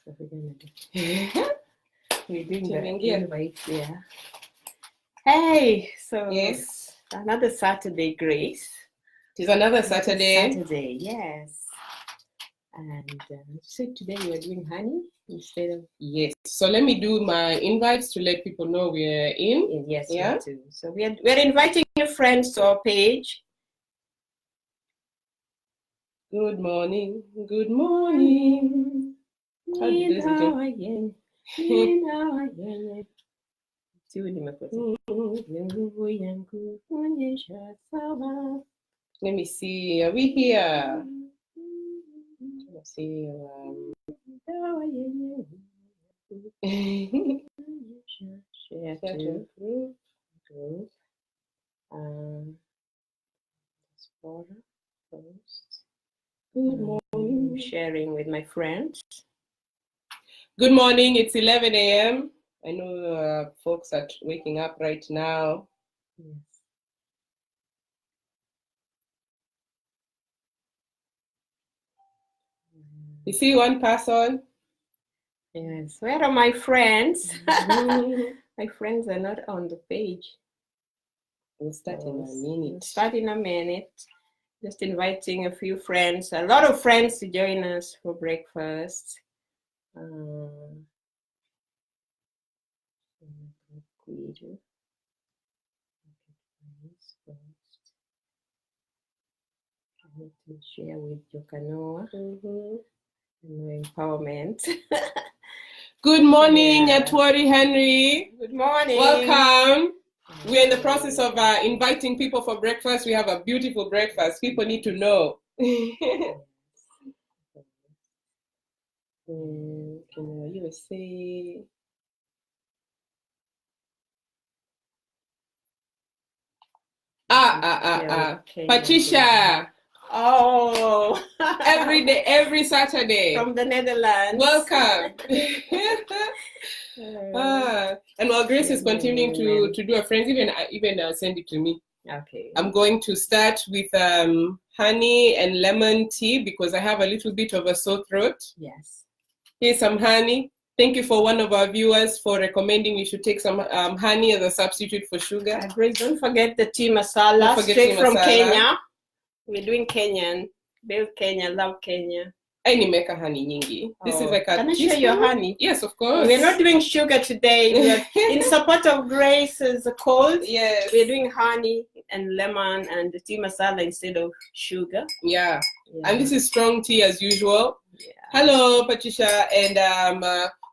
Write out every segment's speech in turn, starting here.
We're doing the invite there. Hey, so yes, another Saturday, Grace. It is another Saturday. Saturday, yes. And so today you are doing honey instead of... Yes. So let me do my invites to let people know we're in. Yes, yeah. Too. So we're inviting your friends to our page. Good morning. Good morning. How do this do? Let me see. Are we here? Let's see. Share to group. Post. Good morning. Sharing with my friends. Good morning. It's 11 a.m. I know folks are waking up right now. Yes. You see one person? Yes. Where are my friends? My friends are not on the page. We'll start in a minute. We'll start in a minute. Just inviting a few friends, a lot of friends to join us for breakfast. I need to share with Jokanoa empowerment. Good morning, Nyatwari Henry. Good morning. Welcome. We're in the process of inviting people for breakfast. We have a beautiful breakfast. People need to know. USA. Patricia. Oh. Every day, every Saturday. From the Netherlands. Welcome. And while Grace is continuing to do her friends, even send it to me. Okay. I'm going to start with honey and lemon tea because I have a little bit of a sore throat. Yes. Here's some honey. Thank you for one of our viewers for recommending you should take some honey as a substitute for sugar. Grace, don't forget the tea masala, straight from Kenya. We're doing Kenyan. Build Kenya, love Kenya. I need make a honey nyingi. This is like a Can I share your honey? Yes, of course. We're not doing sugar today. We're in support of Grace's cold. Yes. We're doing honey and lemon and the tea masala instead of sugar. Yeah. And this is strong tea as usual. Yeah. Hello, Patricia. And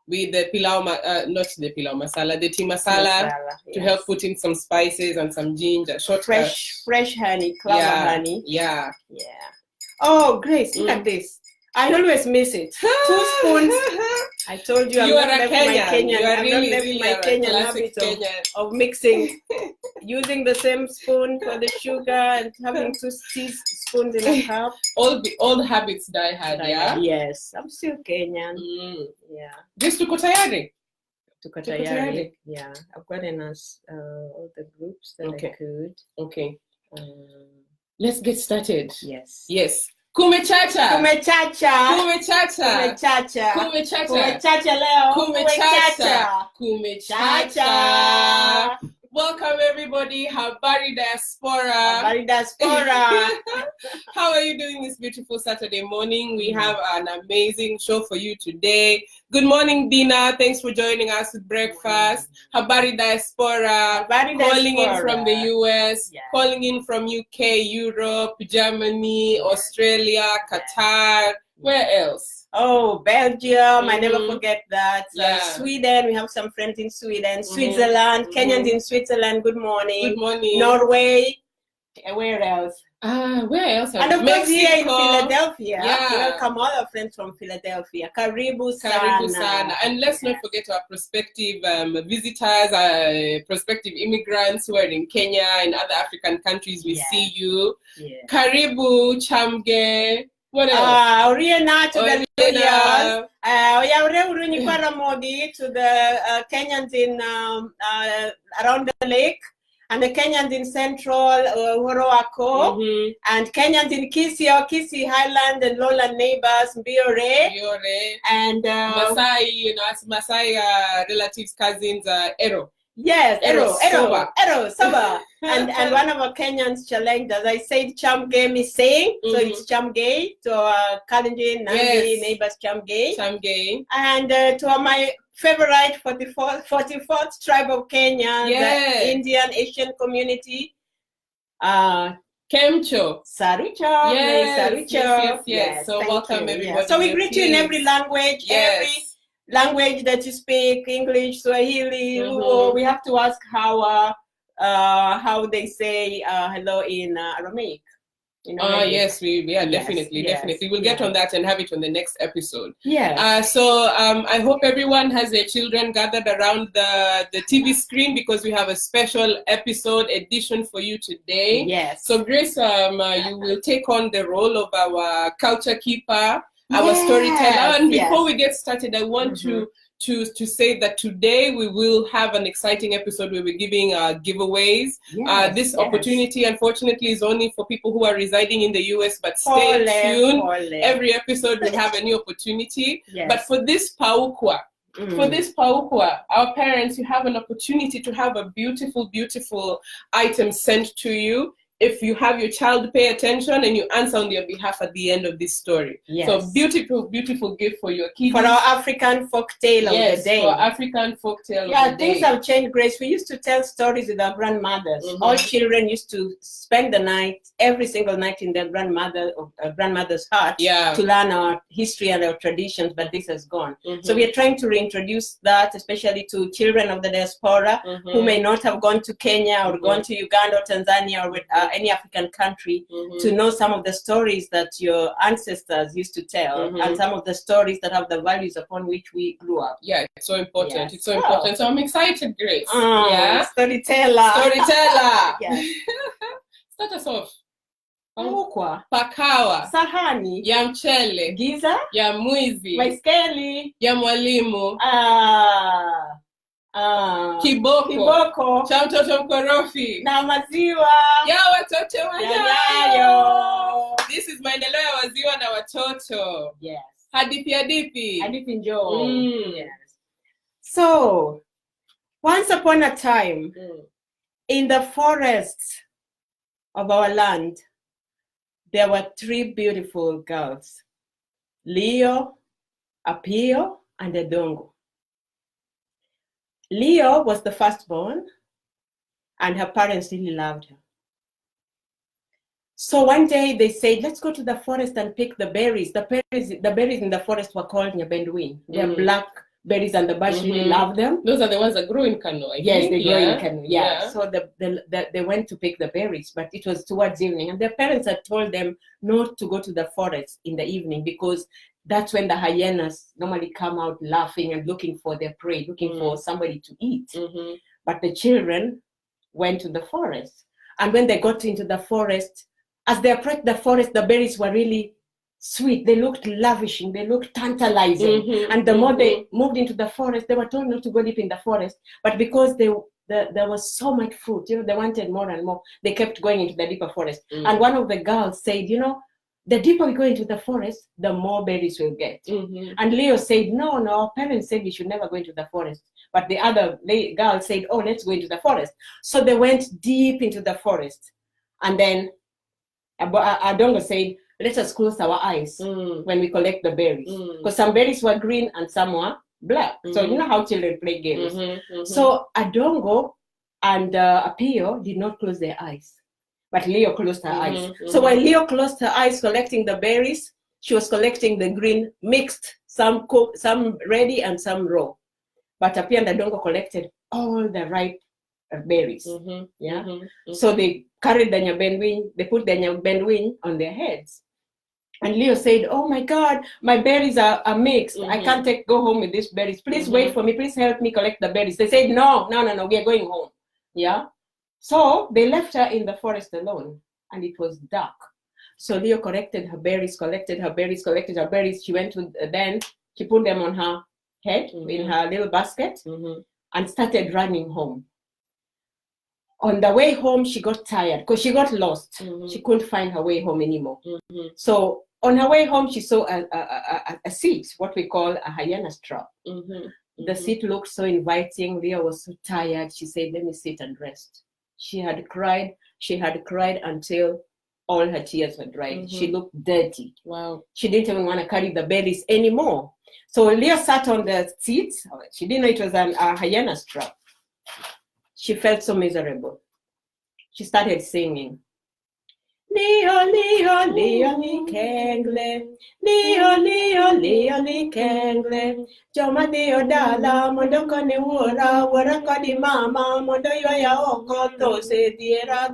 with the pilau, not the pilau masala, the tea masala to help put in some spices and some ginger. Fresh honey, clover honey. Yeah. Yeah. Oh, Grace, look at this. I always miss it. 2 spoons. I told you I'm not left my Kenyan habit of mixing, using the same spoon for the sugar and having 2 teaspoons in a cup. All the old habits die hard, yeah? Yes, I'm still Kenyan. Yeah. Just tuko tayari? Tuko tayari. Yeah, I've gotten us all the groups that I could. Okay. Let's get started. Yes. Yes. Kumechacha. Kumechacha. Kumechacha. Kumechacha. Kumechacha. Kumechacha leo. Kumechacha. Kumechacha. Welcome everybody. Habari diaspora. Habari diaspora. How are you doing this beautiful Saturday morning? We have an amazing show for you today. Good morning, Dina. Thanks for joining us with breakfast. Habari diaspora. Calling in from the US, calling in from UK, Europe, Germany, Australia, Qatar. Where else? Oh, Belgium, I never forget that. Sweden, we have some friends in Sweden. Switzerland, Kenyans in Switzerland, good morning. Good morning. Norway, where else? Where else? And of course here in Philadelphia. Yeah. Welcome all our friends from Philadelphia. Karibu sana. Karibu sana. And let's not forget our prospective visitors, prospective immigrants who are in Kenya and other African countries. We see you. Yeah. Karibu, Chamge. What else? Oriana to the Lawyers. To the Kenyans in around the lake. and the Kenyans in Central, Woroako, and Kenyans in Kisii Highland and Lowland neighbors, Biore, and Masai, Masai relatives, cousins, Ero. Yes, Ero, Soba. and one of our Kenyans challenged, as I said, Chamgay Mising. So it's Chamgay to our Kalenjin, Nandi neighbors, Chamgay. And to my favorite 44th tribe of Kenya, the Indian Asian community. Kemcho. Sarucho. Yes. So welcome everybody. Yeah. So we greet you in every language, every language that you speak, English, Swahili, Luo. We have to ask how they say hello in Aramaic. Yes, definitely. We'll get on that and have it on the next episode. Yes. So I hope everyone has their children gathered around the TV screen because we have a special episode edition for you today. Yes. So Grace, you will take on the role of our culture keeper, our storyteller. And before we get started, I want to say that today we will have an exciting episode where we're giving giveaways. This opportunity, unfortunately, is only for people who are residing in the US, but stay tuned. Every episode will have a new opportunity. But for this Paukwa, our parents, you have an opportunity to have a beautiful, beautiful item sent to you if you have your child pay attention and you answer on their behalf at the end of this story. So beautiful, beautiful gift for your kids. For our African folktale of the day. For African folktale of the day. Things have changed, Grace. We used to tell stories with our grandmothers. All children used to spend the night, every single night, in their grandmother's hut to learn our history and our traditions, but this has gone. So we are trying to reintroduce that, especially to children of the diaspora who may not have gone to Kenya or gone to Uganda or Tanzania or with, any African country, to know some of the stories that your ancestors used to tell and some of the stories that have the values upon which we grew up. Yeah, it's so important. It's so important. So I'm excited, Grace. Storyteller. Yes. Start us off. Paukwa. Pakawa. Sahani. Ya mchele. Giza. Ya mwizi. Baiskeli. Ya mwalimu. Kiboko cha mtoto mkorofi na maziwa ya watoto wanyayo. This is maendeleo ya waziwa na watoto. Yes. Hadithi njoo. Yes. So once upon a time in the forests of our land there were 3 beautiful girls, Leo, Apio, and Edongo. Leo was the firstborn, and her parents really loved her. So one day they said, let's go to the forest and pick the berries. The berries in the forest were called nyabenduin. They're black berries, and the bush really loved them. Those are the ones that grow in Kano. Yes, they grow in Kano. Yeah. So they went to pick the berries, but it was towards evening, and their parents had told them not to go to the forest in the evening because that's when the hyenas normally come out laughing and looking for their prey, looking for somebody to eat. But the children went to the forest. And when they got into the forest, as they approached the forest, the berries were really sweet. They looked lavishing. They looked tantalizing. And the more they moved into the forest, they were told not to go deep in the forest. But because there was so much fruit, they wanted more and more, they kept going into the deeper forest. And one of the girls said, the deeper we go into the forest, the more berries we'll get. And Leo said, no, our parents said we should never go into the forest. But the other girl said, oh, let's go into the forest. So they went deep into the forest. And then Adongo said, let us close our eyes when we collect the berries. Because some berries were green and some were black. So you know how children play games. So Adongo and Apio did not close their eyes. But Leo closed her eyes. So while Leo closed her eyes collecting the berries, she was collecting the green mixed, some cooked, some ready, and some raw. But Apia and Adongo collected all the ripe berries. So they carried the nyabenduin, they put the nyabenduin on their heads. And Leo said, oh my God, my berries are mixed. I can't go home with these berries. Please wait for me. Please help me collect the berries. They said, no, we are going home. Yeah. So they left her in the forest alone, and it was dark. So Leo collected her berries. She went to she put them on her head in her little basket and started running home. on the way home, she got tired because she got lost. She couldn't find her way home anymore. So on her way home, she saw a seat, what we call a hyena's trap. The seat looked so inviting. Leah was so tired. She said, let me sit and rest. She had cried. She had cried until all her tears were dried. She looked dirty. Wow. She didn't even want to carry the berries anymore. So Leah sat on the seat. She didn't know it was a hyena's trap. She felt so miserable. She started singing. Leo, Leo, Leo, ni kengle. Leo, Leo, Leo, ni kengle. Joma Leo dala, mondo kone wora, wora kodi mama, mondo yoya oko, to se diera,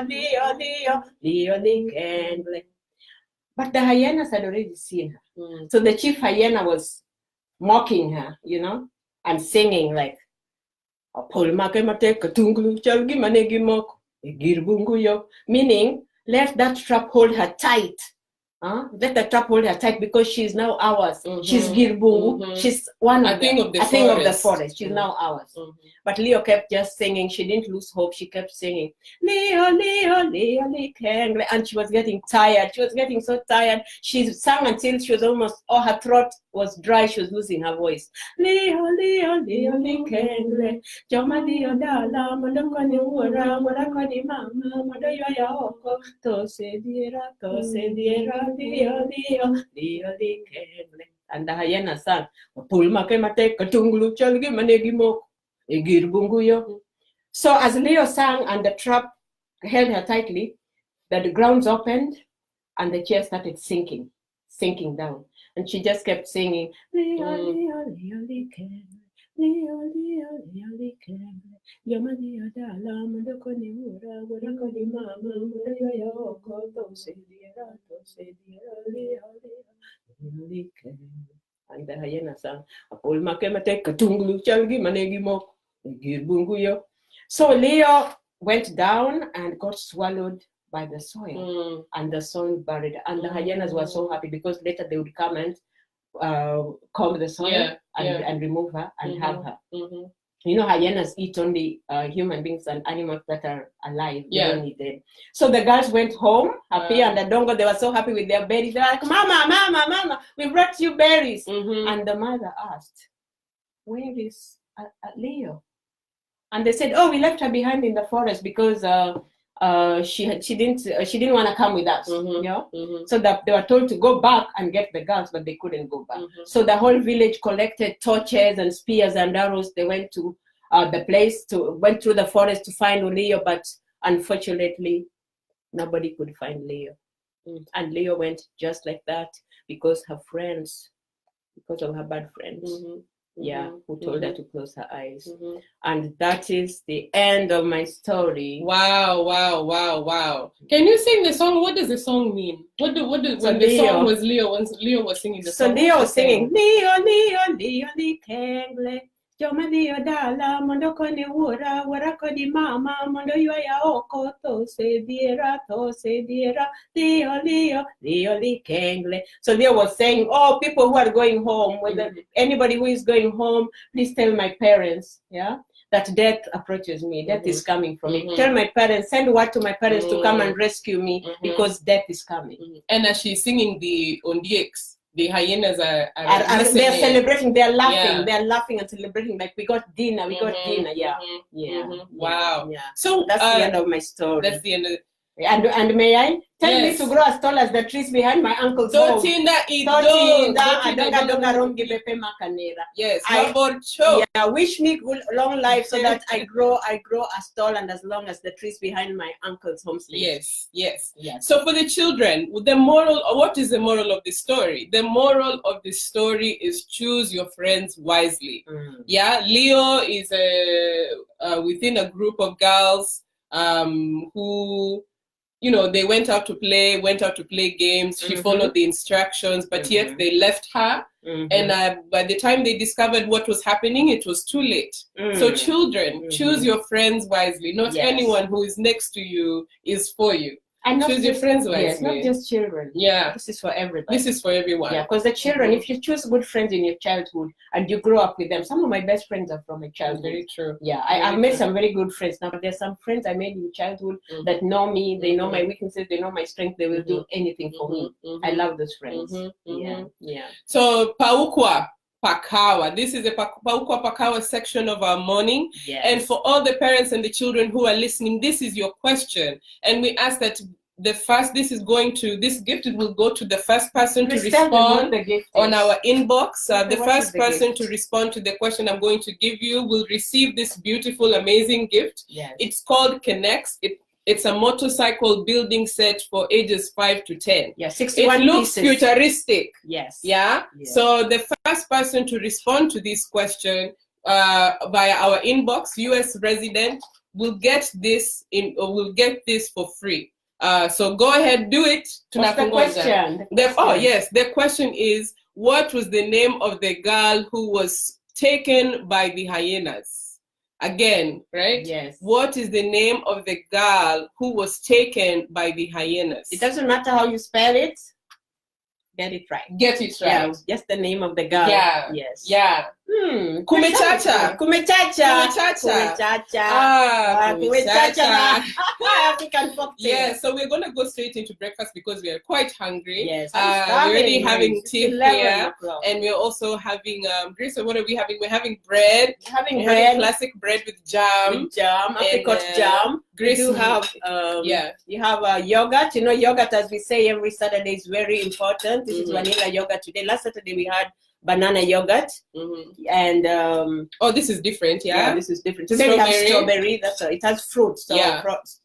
Leo, Leo, Leo, ni kengle. But the hyenas had already seen her. So the chief hyena was mocking her, you know, and singing like, meaning let that trap hold her tight. Let the trap hold her tight because she's now ours. She's Girbungu. She's a thing of the forest. She's now ours. But Leo kept just singing. She didn't lose hope. She kept singing, Leo, Leo, Leo, Leo, and she was getting tired. She was getting so tired. She sang until she was almost, her throat was dry. She was losing her voice. Leo, Leo, Leo, Leo, Joma Leo dala, Mondokoni wura, Morakoni mama, Modoyo ya oko, Tose diera, Leo, Leo, Leo, and the hyena sang, so as Leo sang and the trap held her tightly, the grounds opened and the chair started sinking down. And she just kept singing, Leo, Leo, Leo, Leo, Leo, Leo, Yoma Leo dala, Mondokoni wura, Morakoni mama, Modoyo ya oko, Tose diera, Leo, Leo, and the hyena sang, so Leo went down and got swallowed by the soil, and the soil buried. And the hyenas were so happy because later they would come and comb the soil and remove her and have her. You know, hyenas eat only human beings and animals that are alive. They don't eat them. So the girls went home happy, and the dongo, they were so happy with their berries. They were like, Mama, we brought you berries. And the mother asked, where is Leo? And they said, we left her behind in the forest because she didn't want to come with us. So that they were told to go back and get the girls, but they couldn't go back. So the whole village collected torches and spears and arrows. They went to went through the forest to find Leo, but unfortunately nobody could find Leo. And Leo went just like that because of her bad friends. Who told her to close her eyes. And that is the end of my story. Wow. Can you sing the song? What does the song mean? When the song was Leo, when Leo was singing the song? So Leo was singing, Leo, Leo, Leo, Kengle. Joma Leo dala, Mondokoni wura, Warakodi mama, Mondo ya oko, Tose diera, Leo, Leo, Leo, Kengle. So Leo was saying, people who are going home, whether anybody who is going home, please tell my parents, that death approaches me. Death is coming for me. Tell my parents, send word to my parents to come and rescue me because death is coming. And as she's singing the Ondieks, the hyenas are they're celebrating, they're laughing and celebrating, like we got dinner. Wow. So that's the end of my story. That's the end of and may I tell me to grow as tall as the trees behind my uncle's home. Yes. Wish me good long life so that I grow as tall and as long as the trees behind my uncle's home. Yes. So for the children, what is the moral of the story? The moral of the story is choose your friends wisely. Leo is within a group of girls who, they went out to play games. She followed the instructions, but yet they left her. And by the time they discovered what was happening, it was too late. So children, choose your friends wisely. Not anyone who is next to you is for you. And choose your friends wisely. Yes, not just children. Yeah. This is for everybody. This is for everyone. Yeah, because the children, if you choose good friends in your childhood and you grow up with them, some of my best friends are from my childhood. Very true. Yeah, I've made some very good friends. Now, there's some friends I made in childhood that know me, they know my weaknesses, they know my strength, they will do anything for me. I love those friends. Yeah. So, Paukwa. Pakawa. This is the Paukwa Pakawa section of our morning. Yes. And for all the parents and the children who are listening, this is your question. And we ask that this gift will go to the first person to respond on our inbox. The first person to respond to the question I'm going to give you will receive this beautiful, amazing gift. Yes. It's called Connects. It's a motorcycle building set for ages 5 to 10. Yeah, 61 It looks pieces. futuristic. Yes. Yeah? So the first person to respond to this question via our inbox, US resident, will get this for free. So go ahead, do it. What's the question? The question is, what was the name of the girl who was taken by the hyenas? Again, right? Yes. What is the name of the girl who was taken by the hyenas? It doesn't matter how you spell it. Get it right. Get it right. Yeah, just the name of the girl. Yeah. Yes. Yeah. Kumechacha. Kumechacha. African folktale. Yeah, so we're going to go straight into breakfast because we are quite hungry. Yes. We're already having tea here. And we're also having, Grace, what are we having? We're having bread. Having classic bread with jam. Apricot jam. Grace, you have you have yogurt. You know, yogurt, as we say every Saturday, is very important. This is vanilla yogurt today. Last Saturday we had banana yogurt, and this is different. Yeah, this is different. Today we have strawberry. It has fruit, so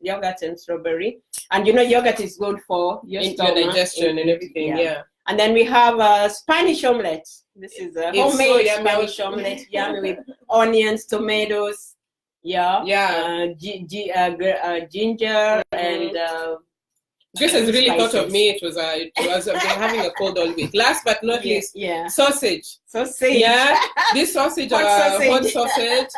yogurt and strawberry. And you know, yogurt is good for your digestion and everything. Yeah. And then we have Spanish omelette. This is a homemade Spanish omelette, yummy with onions, tomatoes. Ginger and. Grace has really thought of me. It was I've been having a cold all week. Last but not least, sausage. Yeah, this sausage, hot sausage.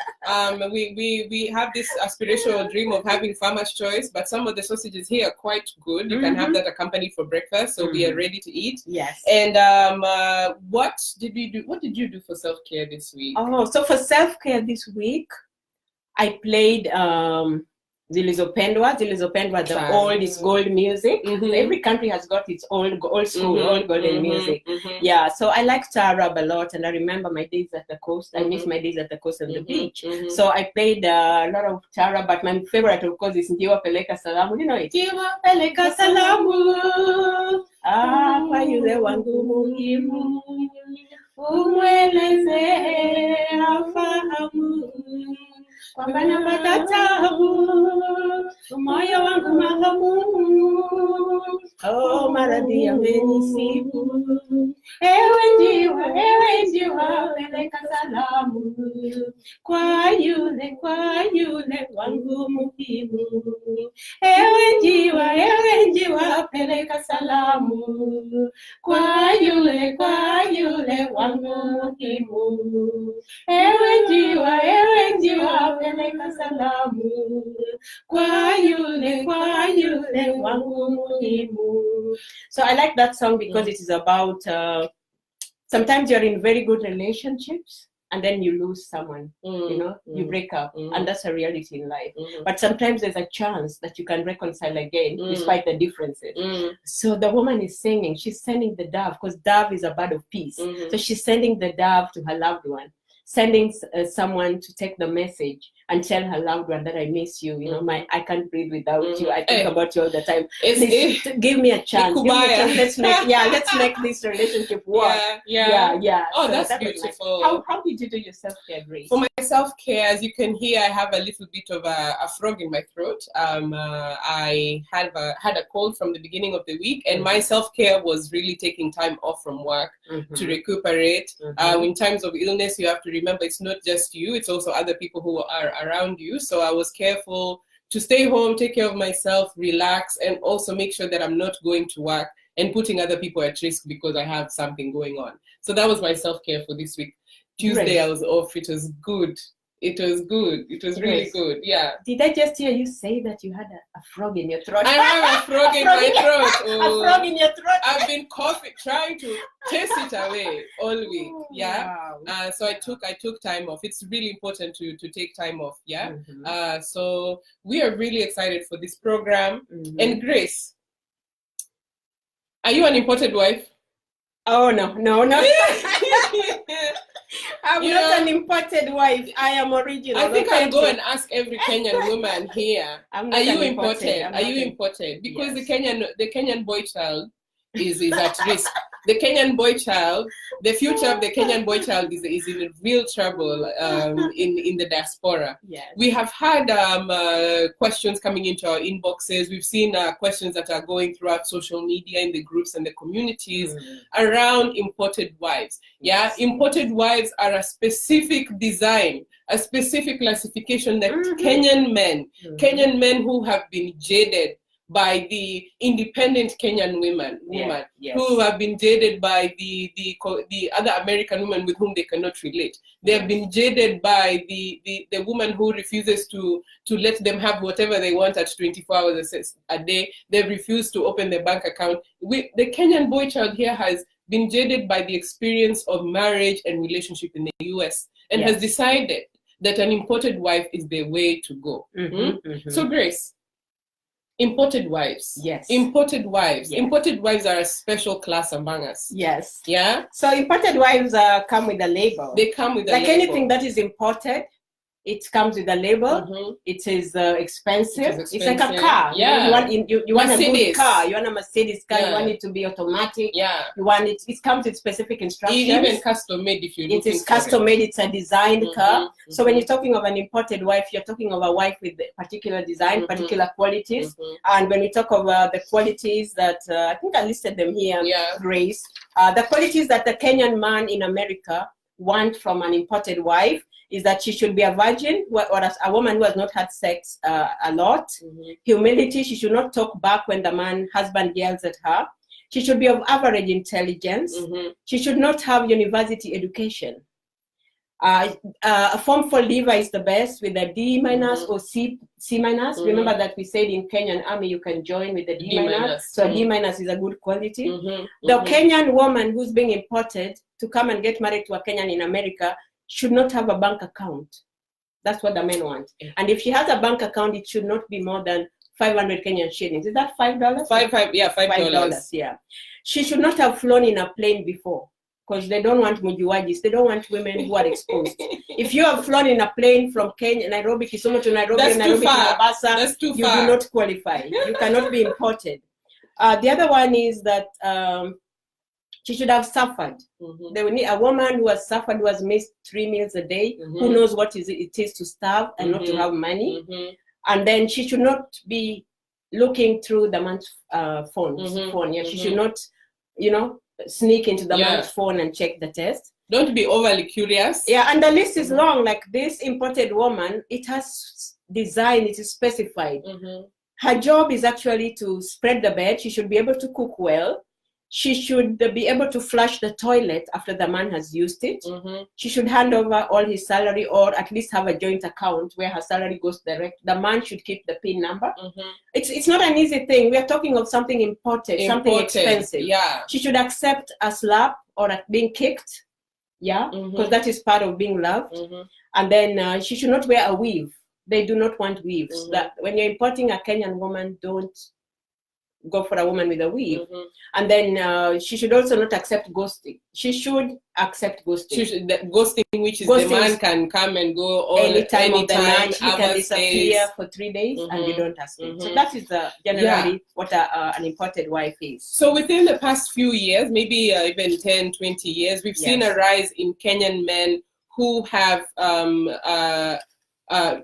We have this aspirational dream of having farmer's choice, but some of the sausages here are quite good. You can have that accompanied for breakfast, so we are ready to eat. Yes. And what did we do? What did you do for self-care this week? Oh, so for self-care this week, I played Zilizopendwa, the old gold music. Every country has got its old school, old golden music. Yeah, so I like taarab a lot, and I remember my days at the coast. I miss my days at the coast and the beach. So I played a lot of taarab, but my favorite, of course, is Njiwa Peleka Salamu. You know it? Njiwa Peleka Salamu, kwa yule wangu muhimu, umweleze afahamu. Kwamba napata tabu, moyo wangu mahamu, maradhi yamenisibu. Ewe njiwa, peleka salamu, kwa yule wangu muhimu. Ewe njiwa, peleka salamu, kwa yule wangu muhimu. Ewe njiwa, peleka salamu, kwa yule wangu muhimu. So I like that song because it is about sometimes you're in very good relationships and then you lose someone, you know, you break up, and that's a reality in life. But sometimes there's a chance that you can reconcile again despite the differences. So the woman is singing, she's sending the dove, because dove is a bird of peace. So she's sending the dove to her loved one, sending someone to take the message and tell her loved one that I miss you. You know, I can't breathe without you. I think about you all the time. Please, give me a chance. Let's make this relationship work. Yeah. Oh, so that's beautiful. Nice. How did you do your self-care, Grace? For my self-care, as you can hear, I have a little bit of a frog in my throat. I had a cold from the beginning of the week, and my self-care was really taking time off from work to recuperate. In times of illness, you have to remember it's not just you, it's also other people who are around you. So I was careful to stay home, take care of myself, relax, and also make sure that I'm not going to work and putting other people at risk because I have something going on. So that was my self-care for this week. Tuesday I was off. It was good. It was good. It was really good. Yeah. Did I just hear you say that you had a frog in your throat? I have a frog in my throat. Oh, a frog in your throat. I've been coughing, trying to chase it away all week. Yeah. Wow. So I took time off. It's really important to take time off. Yeah. So we are really excited for this program. And Grace, are you an imported wife? Oh no. I'm not an imported wife. I am original. I think I'll go and ask every Kenyan woman here. Are you imported? Are you imported? Because the Kenyan boy child is at risk. The Kenyan boy child, the future of the Kenyan boy child is in real trouble in the diaspora. Yes. We have had questions coming into our inboxes. We've seen questions that are going throughout social media in the groups and the communities around imported wives. Yeah, imported wives are a specific design, a specific classification that Kenyan men who have been jaded by the independent Kenyan women who have been jaded by the other American women with whom they cannot relate. They have been jaded by the woman who refuses to let them have whatever they want at 24 hours a day. They refuse to open their bank account. The Kenyan boy child here has been jaded by the experience of marriage and relationship in the US and has decided that an imported wife is the way to go. So Grace, imported wives. Yes. Imported wives. Yes. Imported wives are a special class among us. Yes. Yeah. So imported wives come with a label. They come with a label. Like anything that is imported, it comes with a label. It is expensive. It's like a car. Yeah. You want a good car. You want a Mercedes car. You want it to be automatic. Yeah. You want it. It comes with specific instructions. Even custom made if you. It is custom made. It's a designed car. So when you're talking of an imported wife, you're talking of a wife with particular design, particular qualities. And when we talk of the qualities that I think I listed them here, Grace, the qualities that the Kenyan man in America want from an imported wife is that she should be a virgin, or a woman who has not had sex a lot. Humility, she should not talk back when the husband yells at her. She should be of average intelligence. She should not have university education. A Form 4 leaver is the best with a D- or C-. Remember that we said in Kenyan Army you can join with the D-. So a D- is a good quality. The Kenyan woman who's being imported to come and get married to a Kenyan in America should not have a bank account. That's what the men want. And if she has a bank account, it should not be more than 500 Kenyan shillings. Is that $5? $5. Yeah. She should not have flown in a plane before, because they don't want mujiwajis. They don't want women who are exposed. If you have flown in a plane from Kenya, Nairobi, Kisumu to Nairobi, Nairobi to Mombasa, you do not qualify. You cannot be imported. The other one is that she should have suffered. They will need a woman who has suffered, who has missed 3 meals a day, who knows what it is to starve and not to have money. And then she should not be looking through the man's phone. Yeah, she should not, sneak into the man's phone and check the test. Don't be overly curious. Yeah, and the list is long. Like this imported woman, it has design, it is specified. Her job is actually to spread the bed. She should be able to cook well. She should be able to flush the toilet after the man has used it. She should hand over all his salary, or at least have a joint account where her salary goes direct. The man should keep the PIN number. It's not an easy thing. We are talking of something imported. Something expensive. Yeah. She should accept a slap or being kicked. Yeah, because that is part of being loved. And then she should not wear a weave. They do not want weaves. That when you're importing a Kenyan woman, don't go for a woman with a weave. And then she should also not accept ghosting. She should accept ghosting. Ghosting, which is the man can come and go anytime of the night. He can disappear for 3 days and you don't ask him. So that is generally what an imported wife is. So within the past few years, maybe even 10, 20 years, we've seen a rise in Kenyan men who have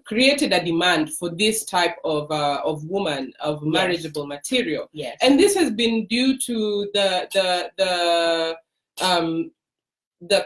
created a demand for this type of woman, of marriageable material. And this has been due to the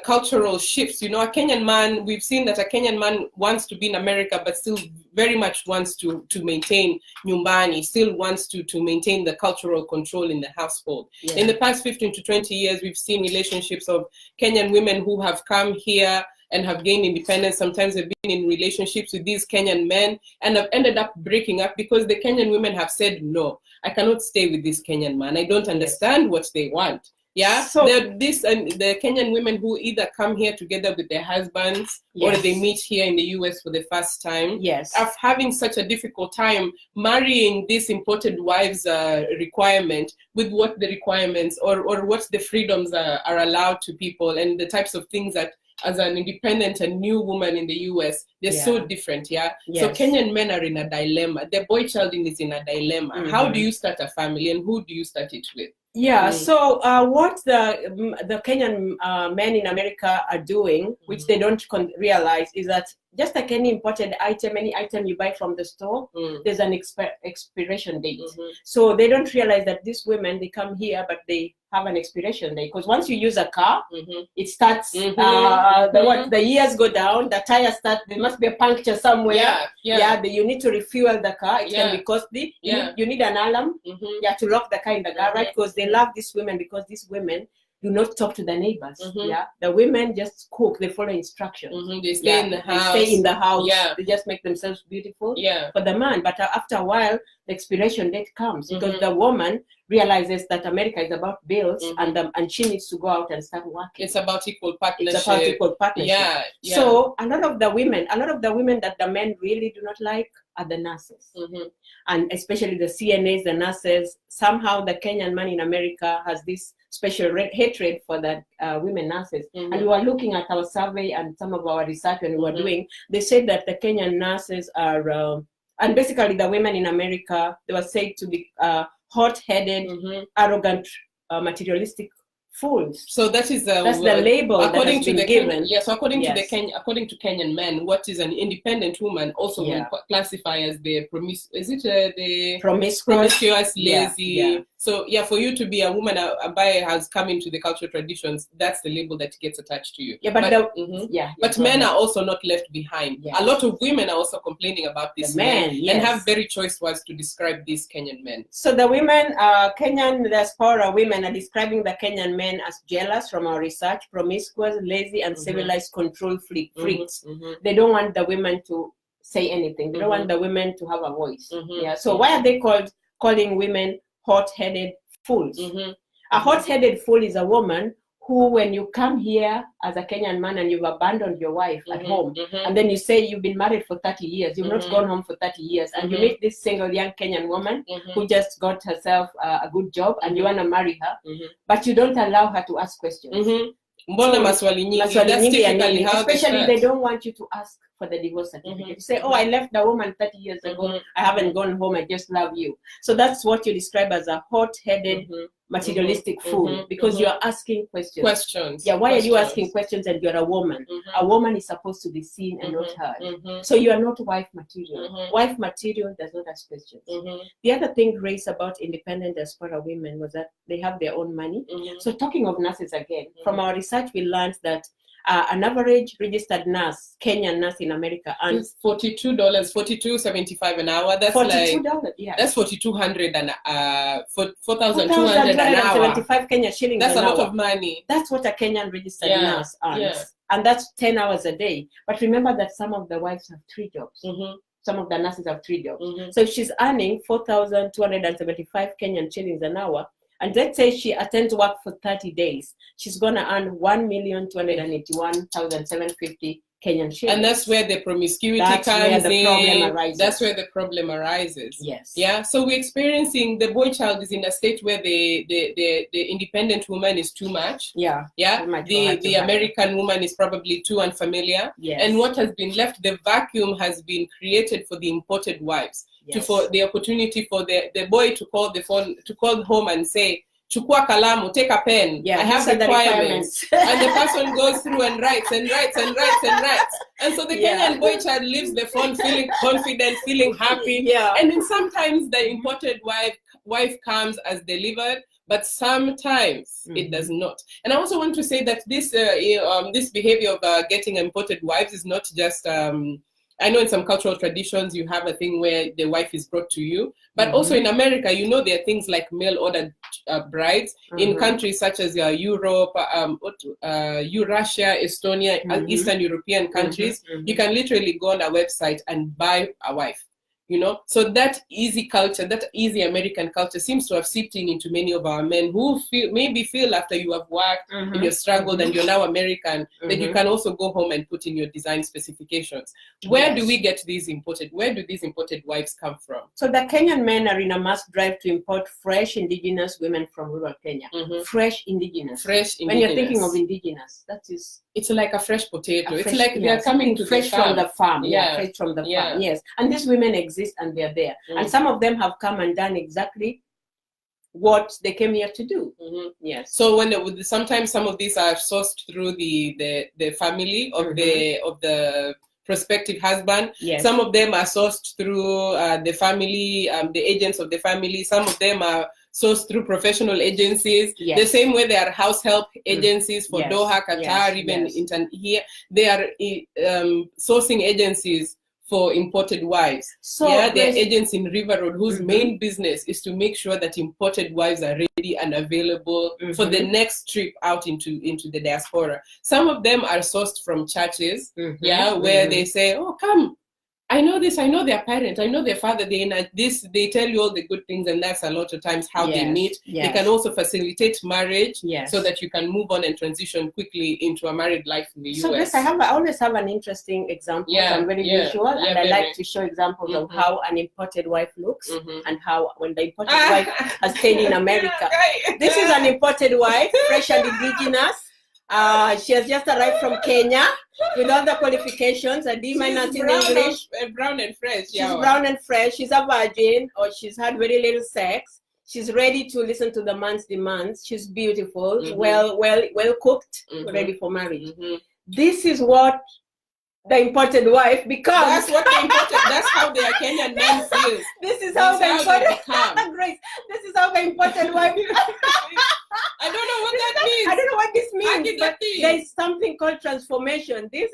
cultural shifts. A Kenyan man, we've seen that a Kenyan man wants to be in America, but still very much wants to maintain nyumbani, still wants to maintain the cultural control in the household. In the past 15 to 20 years, we've seen relationships of Kenyan women who have come here and have gained independence. Sometimes they've been in relationships with these Kenyan men and have ended up breaking up because the Kenyan women have said, no, I cannot stay with this Kenyan man. I don't understand what they want. Yeah, so the Kenyan women who either come here together with their husbands or they meet here in the US for the first time, are having such a difficult time marrying this imported wives requirement with what the requirements or what the freedoms are allowed to people, and the types of things that as an independent and new woman in the US, they're so different, So Kenyan men are in a dilemma. The boy child is in a dilemma. How do you start a family, and who do you start it with? So what the Kenyan men in America are doing, which they don't realize, is that just like any imported item, any item you buy from the store, there's an expiration date. So they don't realize that these women, they come here, but they have an expiration date. Because once you use a car, it starts, the years go down, the tires start, there must be a puncture somewhere. You need to refuel the car. It can be costly. You need an alarm to lock the car in the garage, because they love these women, because these women do not talk to the neighbors. The women just cook, they follow instructions. They stay in the house. They stay in the house. They just make themselves beautiful for the man. But after a while, the expiration date comes, because the woman realizes that America is about bills, and she needs to go out and start working. It's about equal partnership. So a lot of the women that the men really do not like are the nurses, and especially the CNAs, the nurses. Somehow the Kenyan man in America has this special hatred for the women nurses. And we were looking at our survey and some of our research when we were doing, they said that the Kenyan nurses are, and basically the women in America, they were said to be hot-headed, arrogant, materialistic fools. So that's the label according that has been given. So according to Kenyan men, what is an independent woman also will classify as the promiscuous, lazy. So for you to be a woman, a buyer has come into the cultural traditions. That's the label that gets attached to you. But men are also not left behind. A lot of women are also complaining about these men and have very choice words to describe these Kenyan men. So the women, Kenyan diaspora women, are describing the Kenyan men as jealous, from our research, promiscuous, lazy, and civilized control freaks. They don't want the women to say anything. They don't want the women to have a voice. So why are they calling women hot-headed fools? A hot-headed fool is a woman who, when you come here as a Kenyan man and you've abandoned your wife at home, and then you say you've been married for 30 years, you've not gone home for 30 years, and you meet this single young Kenyan woman who just got herself a good job, and you want to marry her, but you don't allow her to ask questions. Maswali nyingi. That's typically how especially they don't want you to ask for the divorce certificate. You say, I left the woman 30 years ago, I haven't gone home, I just love you. So that's what you describe as a hot-headed, materialistic fool, because you are asking questions. Why are you asking questions, and you're a woman? A woman is supposed to be seen and not heard. So you are not wife material. Wife material does not ask questions. The other thing raised about independent diaspora women was that they have their own money. So talking of nurses again, from our research we learned that an average registered nurse, Kenyan nurse in America, earns $42.75 an hour. That's $42, that's $4,200 and $4,200 an hour. 75 Kenyan shillings. That's an a lot hour. Of money. That's what a Kenyan registered nurse earns, and that's 10 hours a day. But remember that some of the wives have 3 jobs. Some of the nurses have 3 jobs. So if she's earning 4,275 Kenyan shillings an hour, and let's say she attends work for 30 days, she's going to earn 1,281,750 Kenyan shillings. And that's where the promiscuity comes in. That's where the problem arises. Yes. Yeah. So we're experiencing, the boy child is in a state where the independent woman is too much. Yeah. The American woman is probably too unfamiliar. Yes. And what has been left, the vacuum has been created for the imported wives. For the opportunity for the boy to call the phone, to call home and say, chukua kalamu, take a pen, I have requirements. And the person goes through and writes. And so the Kenyan boy child leaves the phone feeling confident, feeling happy. And then sometimes the imported wife comes as delivered, but sometimes it does not. And I also want to say that this behavior of getting imported wives is not just I know in some cultural traditions you have a thing where the wife is brought to you, but also in America, there are things like mail-order brides in countries such as Europe, Eurasia, Estonia, Eastern European countries. You can literally go on a website and buy a wife. So that easy culture, that easy American culture seems to have seeped into many of our men who maybe feel after you have worked and you've struggled and you're now American, that you can also go home and put in your design specifications. Where do we get where do these imported wives come from? So the Kenyan men are in a mass drive to import fresh indigenous women from rural Kenya. Fresh indigenous. When you're thinking of indigenous, it's like a fresh potato. It's like they're coming to fresh the farm. from the farm. Yeah, fresh from the farm. Yes. And these women exist and they're there. And some of them have come and done exactly what they came here to do. Yes. So sometimes some of these are sourced through the family of the prospective husband. Yes. Some of them are sourced through the family, the agents of the family. Some of them are sourced through professional agencies. Yes. The same way there are house help agencies for Doha, Qatar, even here. They are sourcing agencies for imported wives. So there are agents in River Road whose main business is to make sure that imported wives are ready and available for the next trip out into the diaspora. Some of them are sourced from churches, where they say, oh, come, I know this, I know their parent, I know their father, they tell you all the good things, and that's a lot of times how they meet. They can also facilitate marriage so that you can move on and transition quickly into a married life in the US. So this, I always have an interesting example. I'm very visual, and I like to show examples of how an imported wife looks and how when the imported wife has stayed in America. This is an imported wife, fresh and indigenous. She has just arrived from Kenya with all the qualifications, a D- in English. Brown and fresh. She's brown and fresh. She's a virgin, or she's had very little sex. She's ready to listen to the man's demands. She's beautiful, well cooked, ready for marriage. This is what the imported wife becomes. That's how the Kenyan man feels. This is how the imported Grace. This is how the imported wife. I don't know what that means. I don't know what this means. But there is something called transformation. This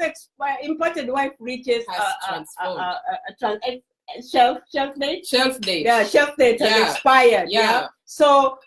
imported wife reaches shelf date. Yeah, shelf date has expired. So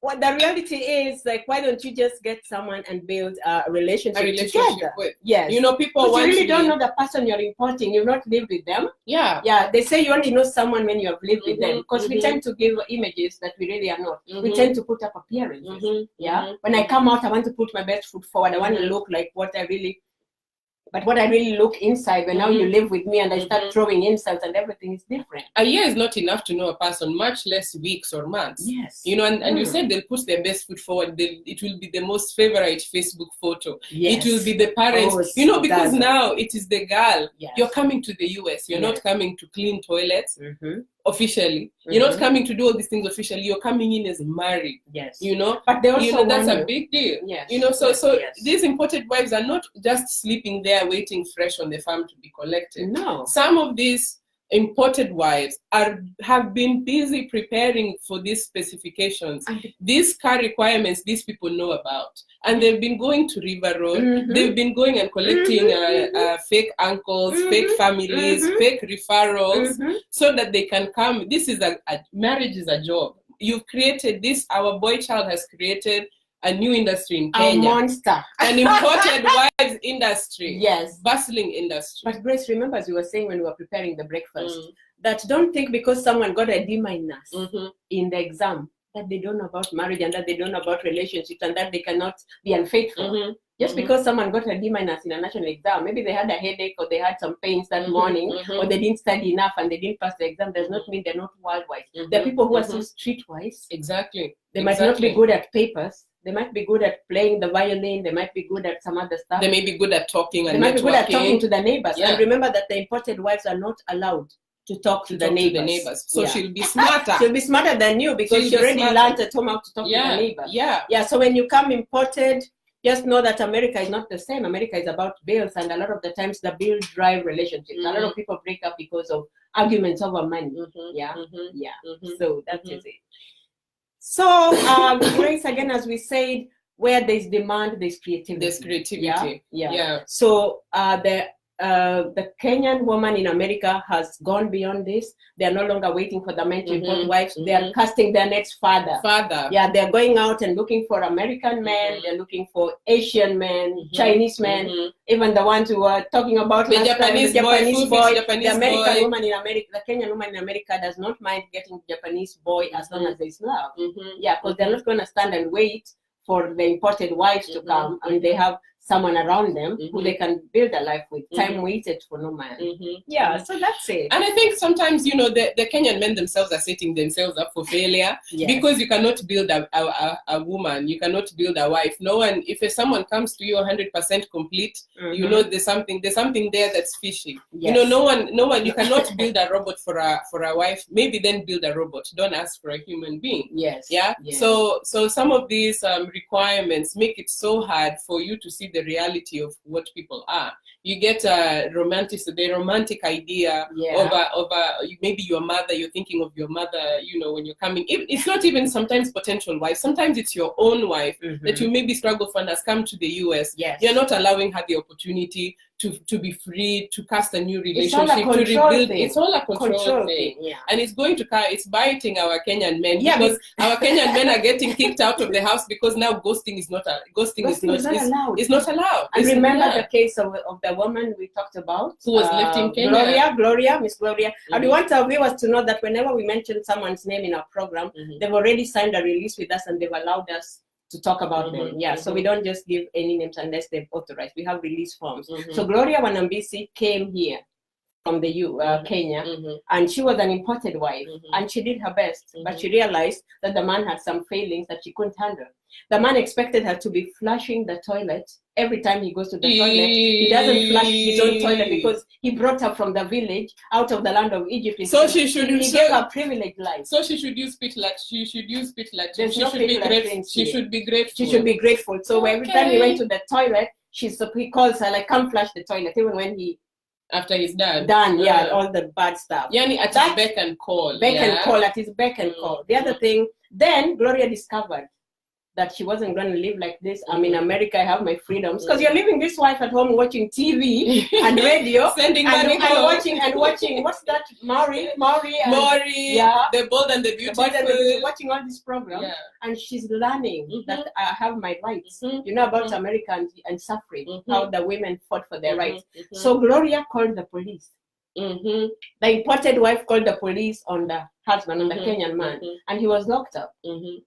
what the reality is, like, why don't you just get someone and build a relationship together? With. Yes. People you really don't know the person you're importing. You've not lived with them. Yeah. They say you only know someone when you have lived with them, because we tend to give images that we really are not. We tend to put up appearances. When I come out, I want to put my best foot forward. I want to look like what I really look inside. When now you live with me and I start throwing insults and everything is different. A year is not enough to know a person, much less weeks or months. Yes. And you said they'll put their best foot forward. It will be the most favorite Facebook photo. Yes. It will be the parents. Because now it is the girl. Yes. You're coming to the US. You're not coming to clean toilets. Officially, you're not coming to do all these things officially. You're coming in as married. Yes, but they also that's a big deal. Yes, so these imported wives are not just sleeping there waiting fresh on the farm to be collected. No, some of these imported wives have been busy preparing for these specifications. These car requirements these people know about, and they've been going to River Road. They've been going and collecting fake uncles, fake families, fake referrals, so that they can come. This is marriage is a job. You've created this. Our boy child has created a new industry in Kenya. A monster. An imported wives industry. Yes. Bustling industry. But Grace, remember, as we were saying when we were preparing the breakfast, that don't think because someone got a D- in the exam that they don't know about marriage and that they don't know about relationships and that they cannot be unfaithful. Just because someone got a D- in a national exam, maybe they had a headache or they had some pains that morning, or they didn't study enough and they didn't pass the exam, does not mean they're not world-wise. There are people who are so street-wise. Exactly. They might not be good at papers. They might be good at playing the violin. They might be good at some other stuff. They may be good at talking and They might be good at talking to the neighbors. Yeah. And remember that the imported wives are not allowed to talk to the neighbors. So she'll be smarter. She'll be smarter than you because she already learned at home how to talk to the neighbors. Yeah. So when you come imported, just know that America is not the same. America is about bills, and a lot of the times the bills drive relationships. A lot of people break up because of arguments over money. So that is it. So, Grace, again, as we said, where there's demand, there's creativity. There's creativity. Yeah. So, the the Kenyan woman in America has gone beyond this. They are no longer waiting for the men to import wives. They are casting their next father. Yeah, they're going out and looking for American men. They're looking for Asian men, Chinese men, even the ones who were talking about the Japanese boy. The American woman in America, the Kenyan woman in America does not mind getting Japanese boy as long as there's love. Yeah, because they're not going to stand and wait for the imported wives to come, and they have someone around them who they can build a life with. Time waited for no man. Yeah, so that's it. And I think sometimes, you know, the Kenyan men themselves are setting themselves up for failure because you cannot build a woman, you cannot build a wife. No one, if someone comes to you 100% complete, you know there's something there that's fishy. You know, no one, you cannot build a robot for a wife. Maybe then build a robot. Don't ask for a human being. Yeah. So some of these requirements make it so hard for you to see the reality of what people are. You get the romantic idea of maybe your mother. You're thinking of your mother, you know, when you're coming. It's not even sometimes potential wife. Sometimes it's your own wife that you maybe struggle for and has come to the US. You're not allowing her the opportunity to be free, to cast a new relationship, to rebuild. It's all a control thing. And it's biting our Kenyan men because our Kenyan men are getting kicked out of the house because now ghosting is not allowed. It's not allowed. And remember the case of the woman we talked about who was left in Kenya. Miss Gloria. And we want our viewers to know that whenever we mention someone's name in our program, they've already signed a release with us and they've allowed us to talk about them. So we don't just give any names unless they've authorized. We have release forms. So Gloria Wanambisi came here from the Kenya, and she was an imported wife, and she did her best, but she realized that the man had some failings that she couldn't handle. The man expected her to be flushing the toilet every time he goes to the toilet. He doesn't flush his own toilet because he brought her from the village, out of the land of Egypt. So he gave her privileged life. So she should use pit like she should use pit like she should be grateful. She should be grateful. So every time he went to the toilet, he calls her like, come flush the toilet, even when after he's done, all the bad stuff. Yani at his beck and call. At his beck and call. The other thing, then Gloria discovered that she wasn't going to live like this. I'm in America, I have my freedoms. Because you're leaving this wife at home watching TV and radio. Sending money and watching, what's that? Maury, The Bold and the Beautiful. Watching all these programs. And she's learning that I have my rights. You know about America and suffrage, how the women fought for their rights. So Gloria called the police. The imported wife called the police on the husband, on the Kenyan man. And he was locked up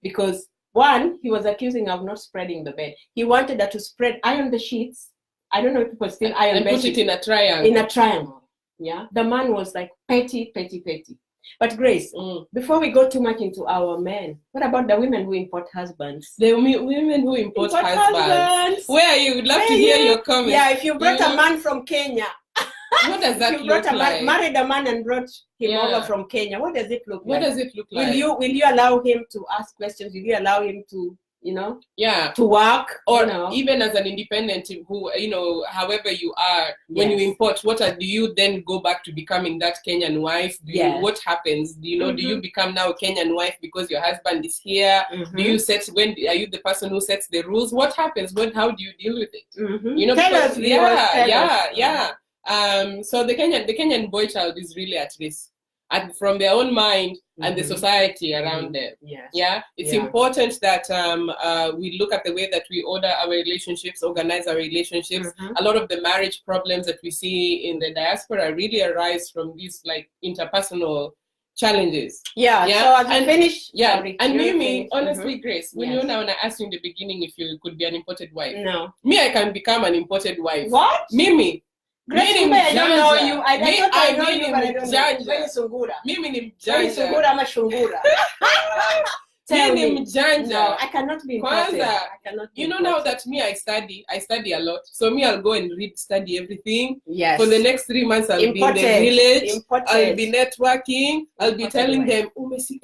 because one, he was accusing her of not spreading the bed. He wanted her to iron the sheets. I don't know if people still iron and put it in a triangle. In a triangle. Yeah. The man was like petty. But Grace, before we go too much into our men, what about the women who import husbands? The women who import husbands. Where are you? Would love to hear your comments. Yeah, if you brought a man from Kenya. What does that look like? Married a man and brought him over from Kenya. What does it look like? What does it look like? Will you allow him to ask questions? Will you allow him to, to work? Or even as an independent who, however you are, when you import, do you then go back to becoming that Kenyan wife? What happens? Do you become now a Kenyan wife because your husband is here? Do you are you the person who sets the rules? What happens? How do you deal with it? Tell us. So the Kenyan boy child is really at risk from their own mind and the society around them. It's important that we look at the way that we order our relationships, organize our relationships. A lot of the marriage problems that we see in the diaspora really arise from these like interpersonal challenges. So as we finish, and Mimi, honestly, Grace, when you know, when I asked you in the beginning if you could be an imported wife, I can become an imported wife. What? Mimi. Grace, I don't know you. I thought I know you, but I don't know you. Mimi ni mjanja. Sungura ama shungura. No, I cannot be imported. Now that I study a lot. So I'll go and study everything. For the next 3 months, I'll be in the village. I'll be networking. I'll be telling them,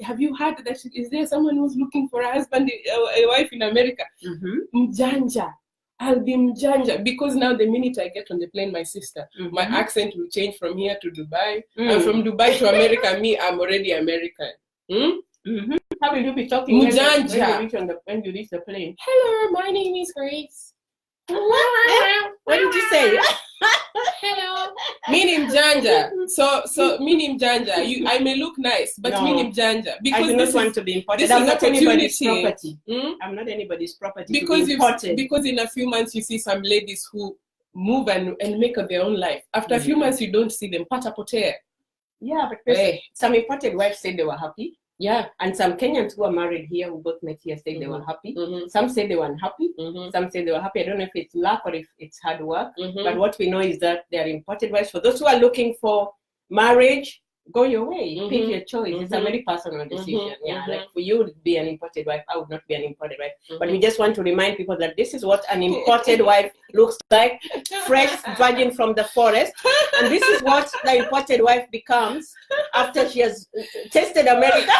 have you heard that? Is there someone who's looking for a husband, a wife in America? Mjanja. I'll be mjanja, because now the minute I get on the plane, my sister, my accent will change from here to Dubai, and from Dubai to America, I'm already American. How will you be talking mjanja when you reach the plane? Hello, my name is Grace. What did you say? Hello, Mini mjanja. So mini mjanja. I may look nice, but mini mjanja. Because I do not want to be imported. I'm not anybody's property. I'm not anybody's property. Because in a few months you see some ladies who move and make up their own life. After a few months you don't see them. Pata potea. Yeah, but some imported wives said they were happy. Yeah, and some Kenyans who are married here, who both met here, say they were happy. Some say they were unhappy. Some say they were happy. I don't know if it's luck or if it's hard work. But what we know is that they are imported wives. For those who are looking for marriage, go your way. Pick your choice. It's a very personal decision. Yeah, like for you to be an imported wife, I would not be an imported wife. But we just want to remind people that this is what an imported wife looks like, fresh virgin from the forest. And this is what the imported wife becomes after she has tasted America.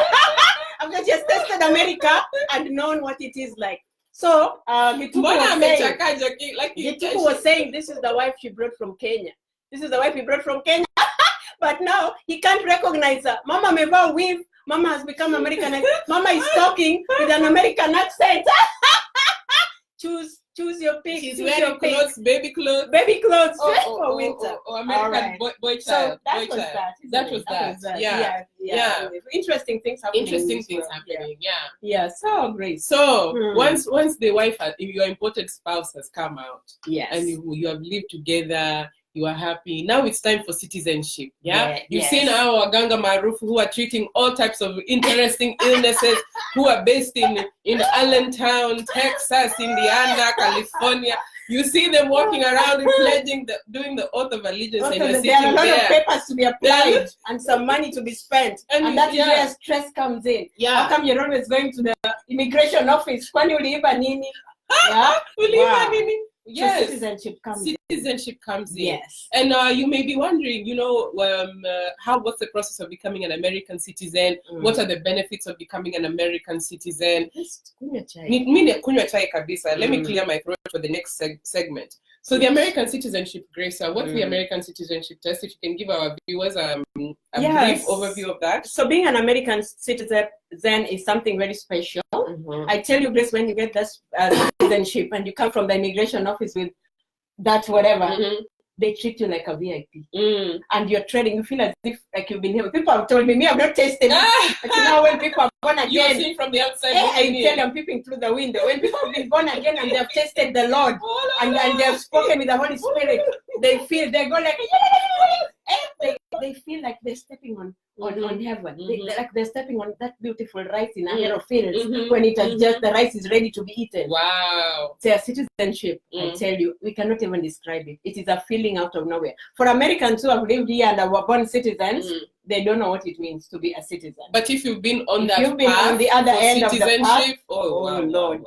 After she has tasted America and known what it is like. So, Gituku was saying this is the wife she brought from Kenya. This is the wife he brought from Kenya. But now he can't recognize her. Mama meva weave. Mama has become Americanized. Mama is talking with an American accent. Choose your pick. She's wearing clothes, baby clothes. Baby clothes for winter. American boy child. So that was that. Yeah. Interesting things happening. Yeah. So great. So once the wife, your imported spouse has come out, and you have lived together. You are happy. Now it's time for citizenship. You've seen our Waganga Marufu who are treating all types of interesting illnesses, who are based in Allentown, Texas, Indiana, California. You see them walking around and pledging, doing the oath of allegiance. And you're there are a lot of papers to be applied and some money to be spent. And that's where stress comes in. How come you're always going to the immigration office? Kwani uliiba nini? Uliiba nini? Yes, so citizenship comes in. Yes, and you may be wondering, what's the process of becoming an American citizen? What are the benefits of becoming an American citizen? Let me clear my throat for the next segment. So the American citizenship, Grace, what's the American citizenship test? If you can give our viewers a brief overview of that. So being an American citizen is something very special. I tell you, Grace, when you get this citizenship and you come from the immigration office with that whatever, they treat you like a VIP. And you're trading, you feel as if like you've been here. People have told me I've not tasted it. But now when people have born again, you're seeing from the outside. I tell you, I'm peeping through the window. When people have been born again and they have tasted the Lord and they have spoken with the Holy Spirit, they go like, they feel like they're stepping on heaven. Like they're stepping on that beautiful rice in a hero fields when it has just, the rice is ready to be eaten. Wow. So citizenship, I tell you, we cannot even describe it. It is a feeling out of nowhere. For Americans who have lived here and were born citizens, they don't know what it means to be a citizen. But if you've been on that you've been on the other end of the path, Lord.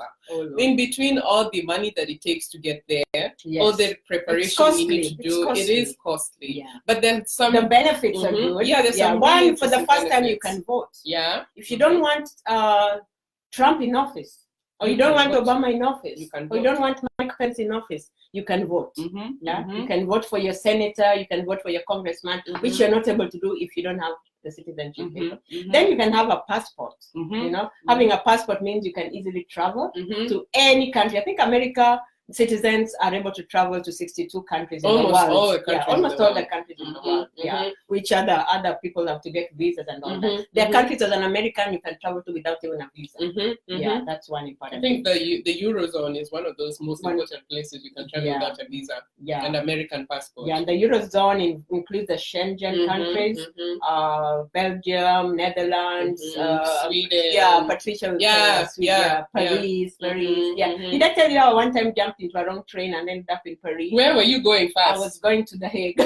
In between all the money that it takes to get there, all the preparation you need to do, it is costly. Yeah. But then the benefits are good. Yeah, there's some one for the first time you can vote. Yeah. If you don't want Trump in office, or you don't want Obama in office, or you don't want Mike Pence in office, you can vote. You can vote for your senator, you can vote for your congressman, which you're not able to do if you don't have the citizenship paper. Then you can have a passport. Having a passport means you can easily travel to any country. I think America citizens are able to travel to 62 countries in the world. Almost all the countries in the world. Which other people have to get visas and all that. There are countries as an American you can travel to without even a visa. That's one important. I think the Eurozone is one of those most important places you can travel without a visa. And American passport. And the Eurozone includes the Schengen countries, Belgium, Netherlands, Sweden. Patricia. Paris. Did I tell you how one time jumped into a wrong train and ended up in Paris? Where were you going first? I was going to The Hague.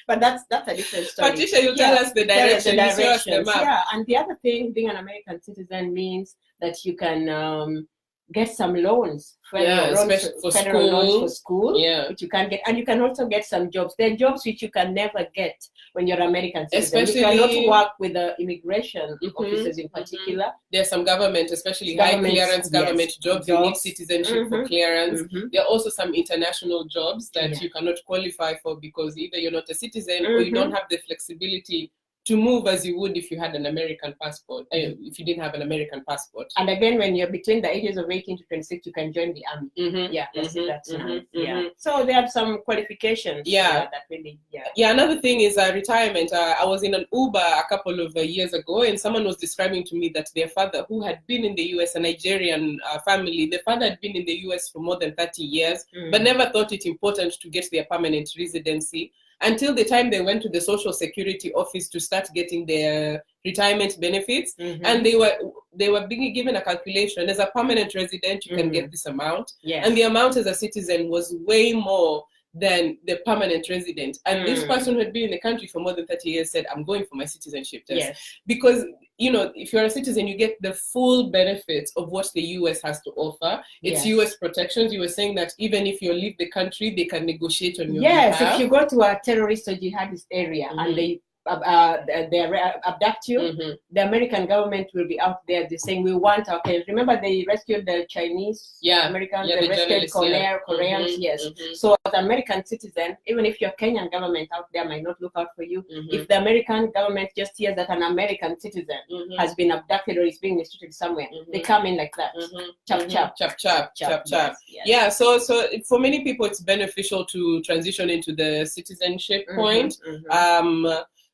But that's a different story. Patricia, you tell us the direction. You show us the map. And the other thing, being an American citizen means that you can get some loans, federal loans for school, which you can get, and you can also get some jobs. There are jobs which you can never get when you're American citizen. Especially, you cannot work with the immigration officers in particular. There's some government, especially high clearance government jobs. You need citizenship for clearance. There are also some international jobs that you cannot qualify for because either you're not a citizen or you don't have the flexibility to move as you would if you had an American passport, if you didn't have an American passport. And again, when you're between the ages of 18 to 26, you can join the army. Yeah, that's nice. Yeah. So they have some qualifications. Yeah. That really, Yeah, another thing is retirement. I was in an Uber a couple of years ago, and someone was describing to me that their father, who had been in the US, a Nigerian family, the father had been in the US for more than 30 years, but never thought it important to get their permanent residency until the time they went to the Social Security office to start getting their retirement benefits. And they were being given a calculation. As a permanent resident, you can get this amount. And the amount as a citizen was way more than the permanent resident. And this person who had been in the country for more than 30 years said, I'm going for my citizenship test. Because, you know, if you're a citizen, you get the full benefits of what the US has to offer. It's US protections. You were saying that even if you leave the country, they can negotiate on your behalf. If you go to a terrorist or jihadist area and they abduct you, the American government will be out there saying, we want our Kenyans. Remember they rescued the Chinese Americans, they rescued Koreans, So as an American citizen, even if your Kenyan government out there might not look out for you, if the American government just hears that an American citizen has been abducted or is being mistreated somewhere, they come in like that. Chop. Yeah, so for many people it's beneficial to transition into the citizenship point.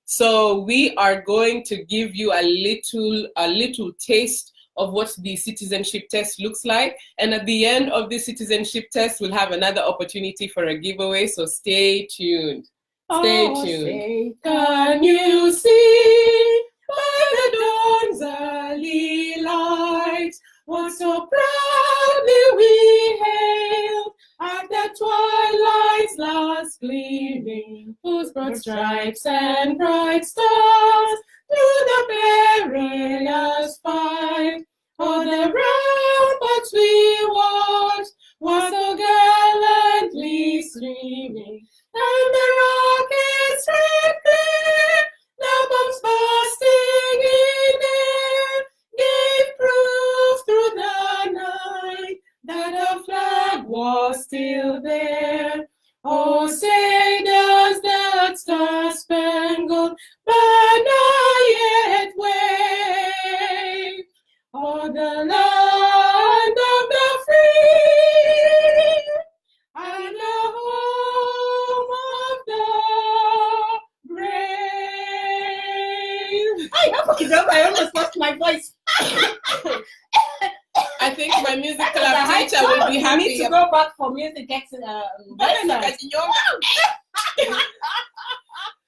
So we are going to give you a little taste of what the citizenship test looks like. And at the end of the citizenship test, we'll have another opportunity for a giveaway. So stay tuned. Stay tuned. Can you see by the dawn's early light what so proudly we hailed at the twilight's last gleaming, whose broad stripes and bright stars through the perilous fight, o'er the ramparts we watched was so gallantly streaming, and the rockets red glare, the bombs bursting in air, gave proof through the night that our flag was still there. Oh, say does that star-spangled banner yet wave o'er the land of the free and the home of the brave? I almost lost my voice. I think my music club teacher will be happy. You need to go back for music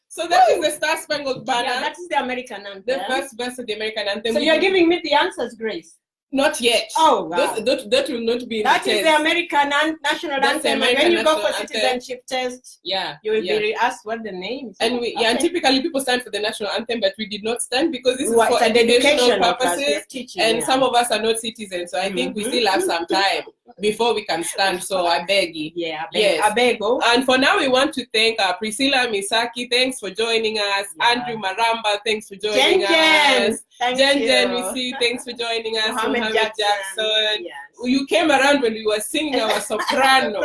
So that is the Star Spangled Banner. Yeah, that is the American anthem. The first verse of the American anthem. So you're giving me the answers, Grace? Not yet. Oh, wow. That will not be in that the is test. the American national anthem. When you go for citizenship test, you will be asked what the name is. And and typically people stand for the national anthem, but we did not stand because this is for educational purposes. And some of us are not citizens, so I think we still have some time before we can stand. So I beg you. Yeah, I beg. And for now, we want to thank Priscilla Misaki. Thanks for joining us. Andrew Maramba, thanks for joining us. Jen, we see you. Thanks for joining us. Mohammed Jackson. Yes. You came around when we were singing our soprano.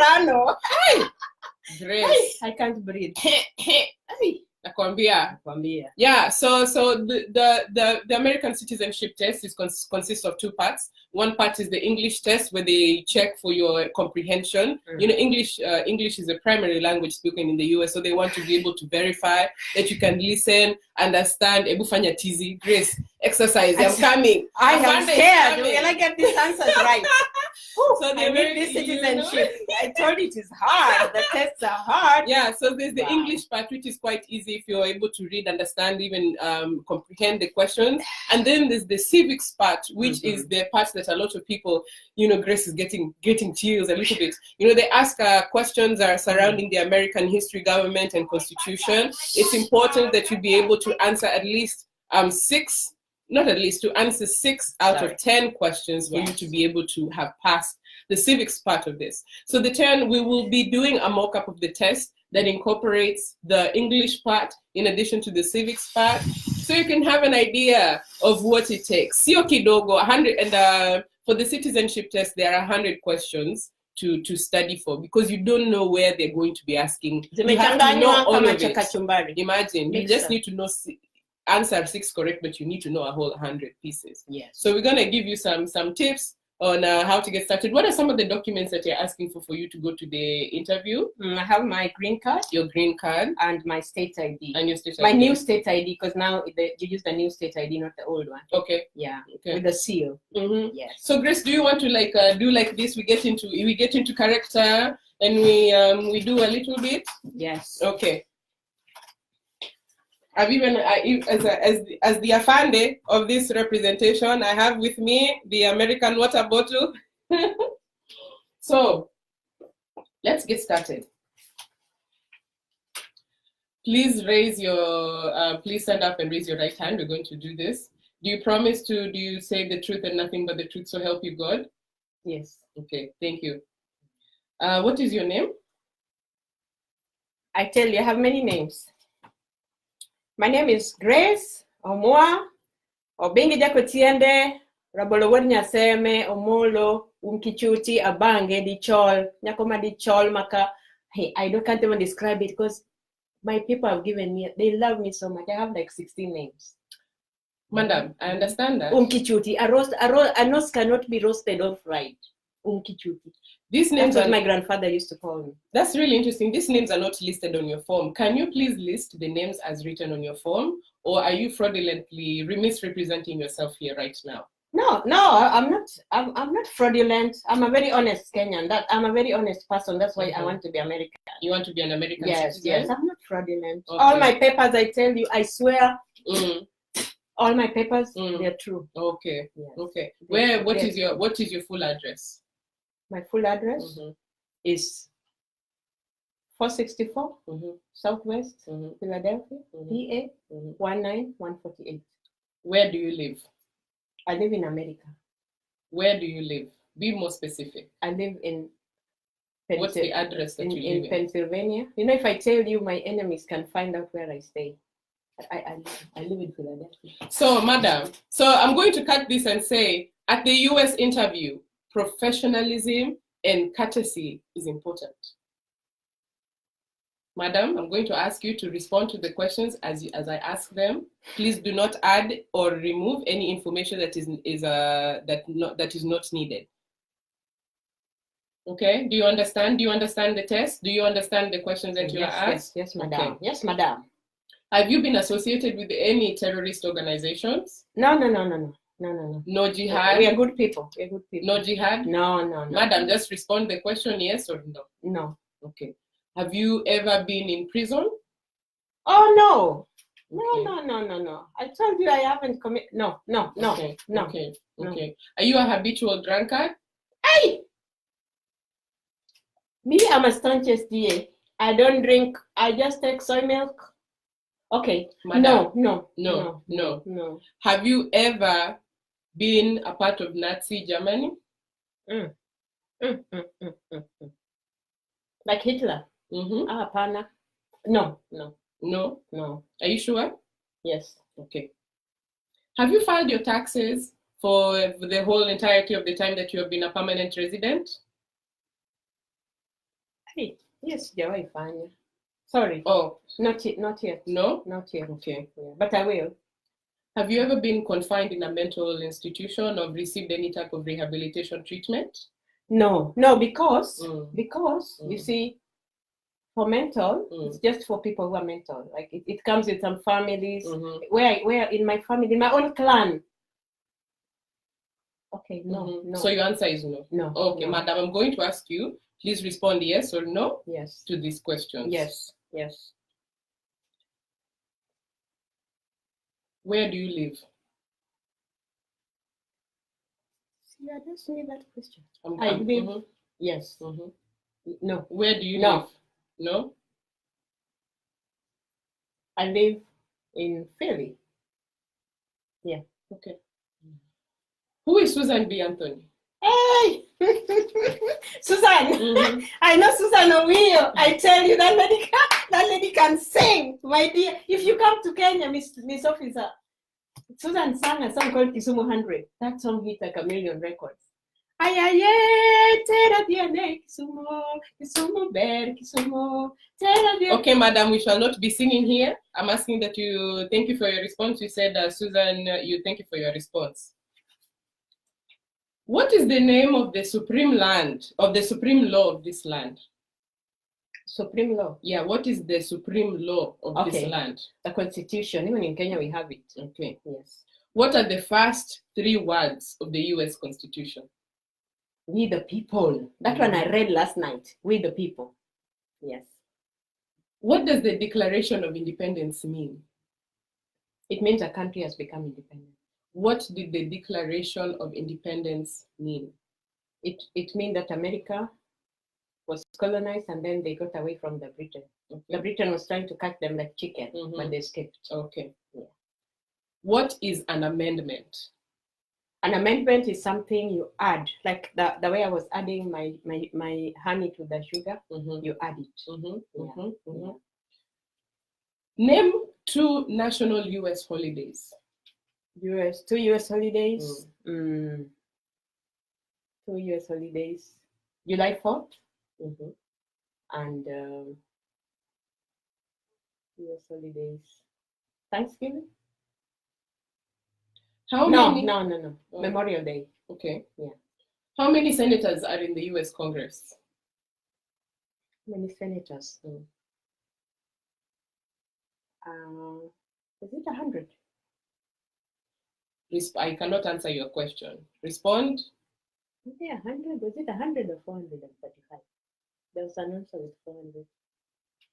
Hey. Grace. I can't breathe. Nakwambia. Yeah, so the American citizenship test consists of two parts. One part is the English test, where they check for your comprehension. You know, English is a primary language spoken in the US, so they want to be able to verify that you can listen, understand. Ebufanya tizi, Grace, exercise. I'm coming. I am scared. Will I get these answers right? So I need this citizenship. I told you it is hard. The tests are hard. Yeah, so there's the English part, which is quite easy if you're able to read, understand, even comprehend the questions. And then there's the civics part, which is the part that a lot of people, Grace is getting chills a little bit. They ask questions surrounding the American history, government, and constitution. It's important that you be able to answer at least to answer 6 out of 10 questions for you to be able to have passed the civics part of this. So we will be doing a mock-up of the test that incorporates the English part in addition to the civics part, so you can have an idea of what it takes. Sio kidogo, 100, and for the citizenship test, there are 100 questions to study for, because you don't know where they're going to be asking. You have to know all of it. Imagine, you just need to know answer 6 correct, but you need to know a whole 100 pieces. Yes. So we're gonna give you some tips on how to get started. What are some of the documents that you're asking for you to go to the interview? I have my green card. Your green card. And my state ID. And your state my ID. New state ID, because now you use the new state ID, not the old one. Okay. Yeah. Okay. With the seal. Mm-hmm. Yes. So Grace, do you want to like do like this? We get into character and we do a little bit. Yes. Okay. I've even as the afande of this representation, I have with me the American water bottle. So let's get started. Please please stand up and raise your right hand. We're going to do this. Do you say the truth and nothing but the truth, so help you God? Yes. Okay, thank you. What is your name? I tell you, I have many names. My name is Grace Omwa Obingi Jakotiende Rabolowod Nyaseme Omolo Umkichuti Abange Dichol Nyakoma Dichol Maka. Hey, can't even describe it because my people have given me, they love me so much. I have like 16 names. Madam, I understand that. Umkichuti. A nose cannot be roasted or fried. Umkichuti. These names That's what my grandfather used to call me. That's really interesting. These names are not listed on your form. Can you please list the names as written on your form, or are you fraudulently misrepresenting yourself here right now? No, I'm not. I'm not fraudulent. I'm a very honest Kenyan. I'm a very honest person. That's why I want to be American. You want to be an American citizen? Yes. I'm not fraudulent. Okay. All my papers, I tell you, I swear. All my papers, they're true. Okay. Yes. Okay. What is your full address? My full address is 464 Southwest Philadelphia, PA 19148. Where do you live? I live in America. Where do you live? Be more specific. I live in What's the address that you live in? Pennsylvania. You know, if I tell you, my enemies can find out where I stay. I live in Philadelphia. So, madam, I'm going to cut this and say, at the US interview, professionalism and courtesy is important. Madam, I'm going to ask you to respond to the questions as I ask them. Please do not add or remove any information that is not needed. Okay? Do you understand? Do you understand the test? Do you understand the questions that you are asked? Yes, madam. Okay. Yes, madam. Have you been associated with any terrorist organizations? No. No jihad? We are good people. No jihad? No. Madam, just respond the question, yes or no? No. Okay. Have you ever been in prison? Oh, no. Okay. No. I told you I haven't committed. No. Okay. No. Okay. No. Okay. Are you a habitual drunkard? Hey! Me, I'm a staunch SDA. I don't drink. I just take soy milk. Okay. Madam, No. Have you ever been a part of Nazi Germany? Like Hitler? Hapana. No. No? Are you sure? Yes. Okay. Have you filed your taxes for the whole entirety of the time that you have been a permanent resident? Hey, yes, fine. Sorry. Oh. Not yet. No? Not yet. Okay. Yeah, but I will. Have you ever been confined in a mental institution or received any type of rehabilitation treatment? No, because you see, for mental, it's just for people who are mental. Like it comes with some families where in my family, in my own clan. Okay, no. So your answer is no. No. Okay, no. madam, I'm going to ask you. Please respond yes or no. Yes. To these questions. Yes. Where do you live? See, I just need that question. I live. Yes. No. Where do you live? No. I live in Philly. Yeah. Okay. Who is Susan B. Anthony? Hey! Susan! I know Susan Owio. I tell you, that lady can sing, my dear. If you come to Kenya, Miss Officer, Susan sang a song called Kisumu 100. That song hit like 1 million records. Okay, madam, we shall not be singing here. I'm asking that you thank you for your response. You said, Susan, you thank you for your response. What is the name of the supreme law of this land? Supreme law? Yeah, what is the supreme law of this land? The Constitution. Even in Kenya, we have it. Okay. Yes. What are the first 3 words of the US Constitution? We the people. That one I read last night. We the people. Yes. What does the Declaration of Independence mean? It means a country has become independent. What did the Declaration of Independence mean? It means that America was colonized and then they got away from the Britain. Okay. The Britain was trying to catch them like chicken, but they escaped. Okay. Yeah. What is an amendment? An amendment is something you add, like the way I was adding my honey to the sugar, you add it. Name 2 national US holidays. 2 US holidays. 2 US holidays. July 4th. And US holidays. Thanksgiving. No. Memorial Day. Okay. Yeah. How many senators are in the US Congress? Many senators. Is it 100? I cannot answer your question. Respond. Is it 100? Was it 100 or 435? There was an answer with 400.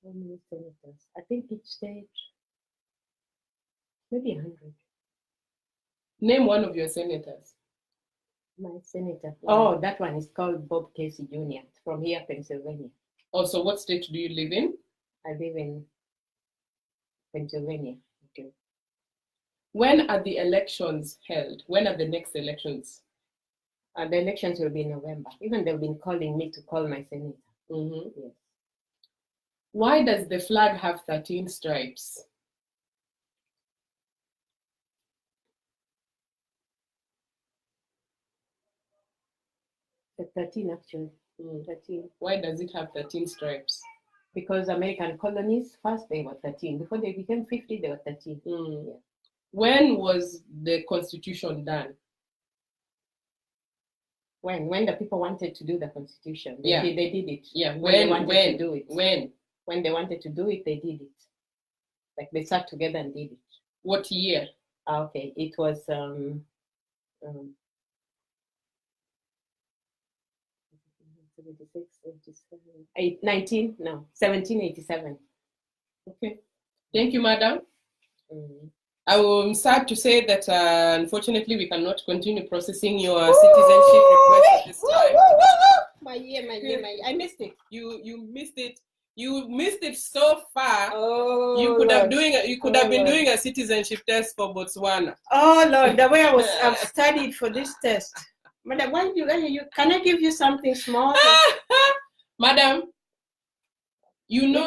How many senators? I think each state, maybe 100. Name one of your senators. My senator. Oh, that one is called Bob Casey Jr. from here, Pennsylvania. Also, what state do you live in? I live in Pennsylvania. Okay. When are the elections held? When are the next elections? The elections will be in November. Even they've been calling me to call my senator. Yes. Why does the flag have 13 stripes? The 13 actually. 13. Why does it have 13 stripes? Because American colonies, first they were 13. Before they became 50, they were 13. Yeah. When was the Constitution done? When the people wanted to do the Constitution, they did it. Yeah. When they wanted to do it. When they wanted to do it, they did it. Like they sat together and did it. What year? Okay, it was 1787. Okay. Thank you, madam. I'm sad to say that unfortunately we cannot continue processing your citizenship request at this time. My year. I missed it. You missed it. You missed it so far. Oh, you could have been doing a citizenship test for Botswana. Oh Lord, the way I've studied for this test. Madam, why can I give you something small? Madam, you know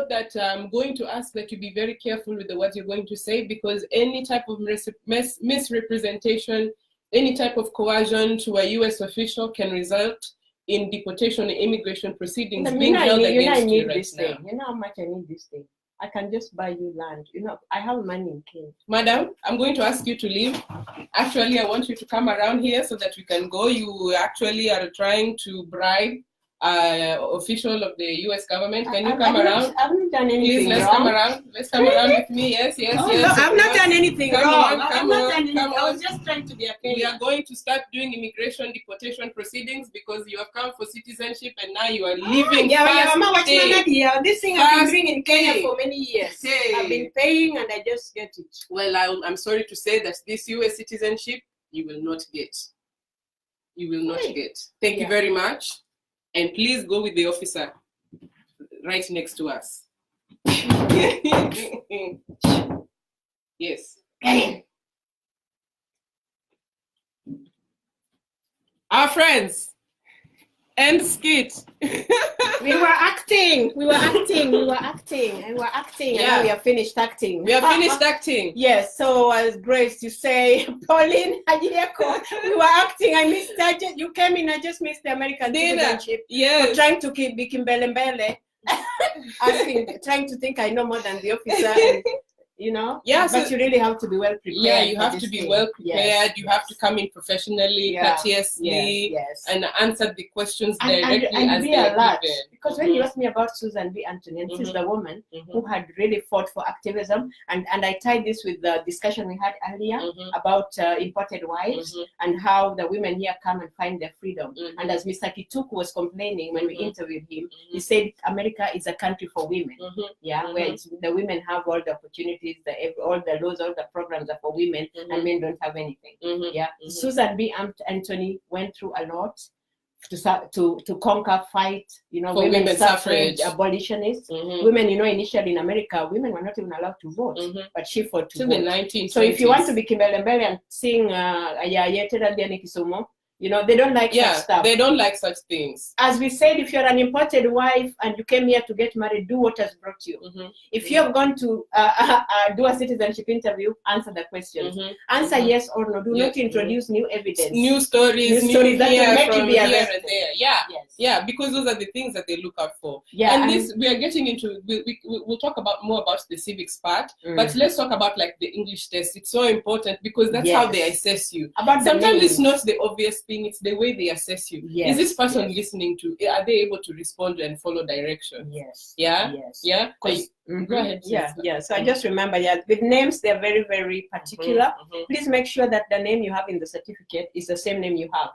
that I'm going to ask that you be very careful with the words you're going to say, because any type of misrepresentation, any type of coercion to a U.S. official can result in deportation and immigration proceedings being held against you right now. You know how much I need this thing. I can just buy you land. You know, I have money in Kenya. Madam, I'm going to ask you to leave. Actually, I want you to come around here so that we can go. You actually are trying to bribe official of the U.S. government. Can you come around? I haven't done anything wrong. Please, let's come around. Let's come around with me. Yes. No, I've not done anything wrong. I was just trying to be a Kenyan. We are going to start doing immigration deportation proceedings because you have come for citizenship and now you are leaving. This thing I've been doing in Kenya for many years. I've been paying and I just get it. Well, I'm sorry to say that this U.S. citizenship you will not get. You will not get. Thank you very much. And please go with the officer right next to us. Yes. Our friends. End skit. We were acting. acting. We were acting. And now we are finished acting. We are finished acting. Yes. So as Grace, you say, Pauline, we were acting. I missed that. You came in. I just missed the American citizenship. Yes. For trying to keep Kimbele, trying to think I know more than the officer. And, yeah, but you really have to be well prepared. Yeah, you have to be well prepared. Yes, you have to come in professionally, courteously, and answer the questions directly and as be they are alert. given. Because when you asked me about Susan B. Anthony, this is the woman who had really fought for activism, and I tied this with the discussion we had earlier about imported wives and how the women here come and find their freedom. And as Mr. Kituku was complaining when we interviewed him, he said America is a country for women. Where the women have all the opportunities. All the laws, all the programs are for women, and men don't have anything. Susan B. Anthony went through a lot to conquer, fight, for women's suffrage, abolitionists. Women, initially in America, women were not even allowed to vote, but she fought to vote. The 1920s. So if you want to be Kimbele and sing Kisumu, they don't like such stuff. They don't like such things. As we said, if you're an imported wife and you came here to get married, do what has brought you. If you have gone to do a citizenship interview, answer the questions. Answer yes or no. Do not introduce new evidence. New stories that will make you be arrested. Yeah, because those are the things that they look out for. And this, we are getting into, we'll talk more about the civics part, but let's talk about like the English test. It's so important because that's how they assess you. Sometimes it's not the obvious thing, it's the way they assess you. Is this person listening to, are they able to respond and follow direction? Go ahead. So I just remember, with names, they're very, very particular. Please make sure that the name you have in the certificate is the same name you have.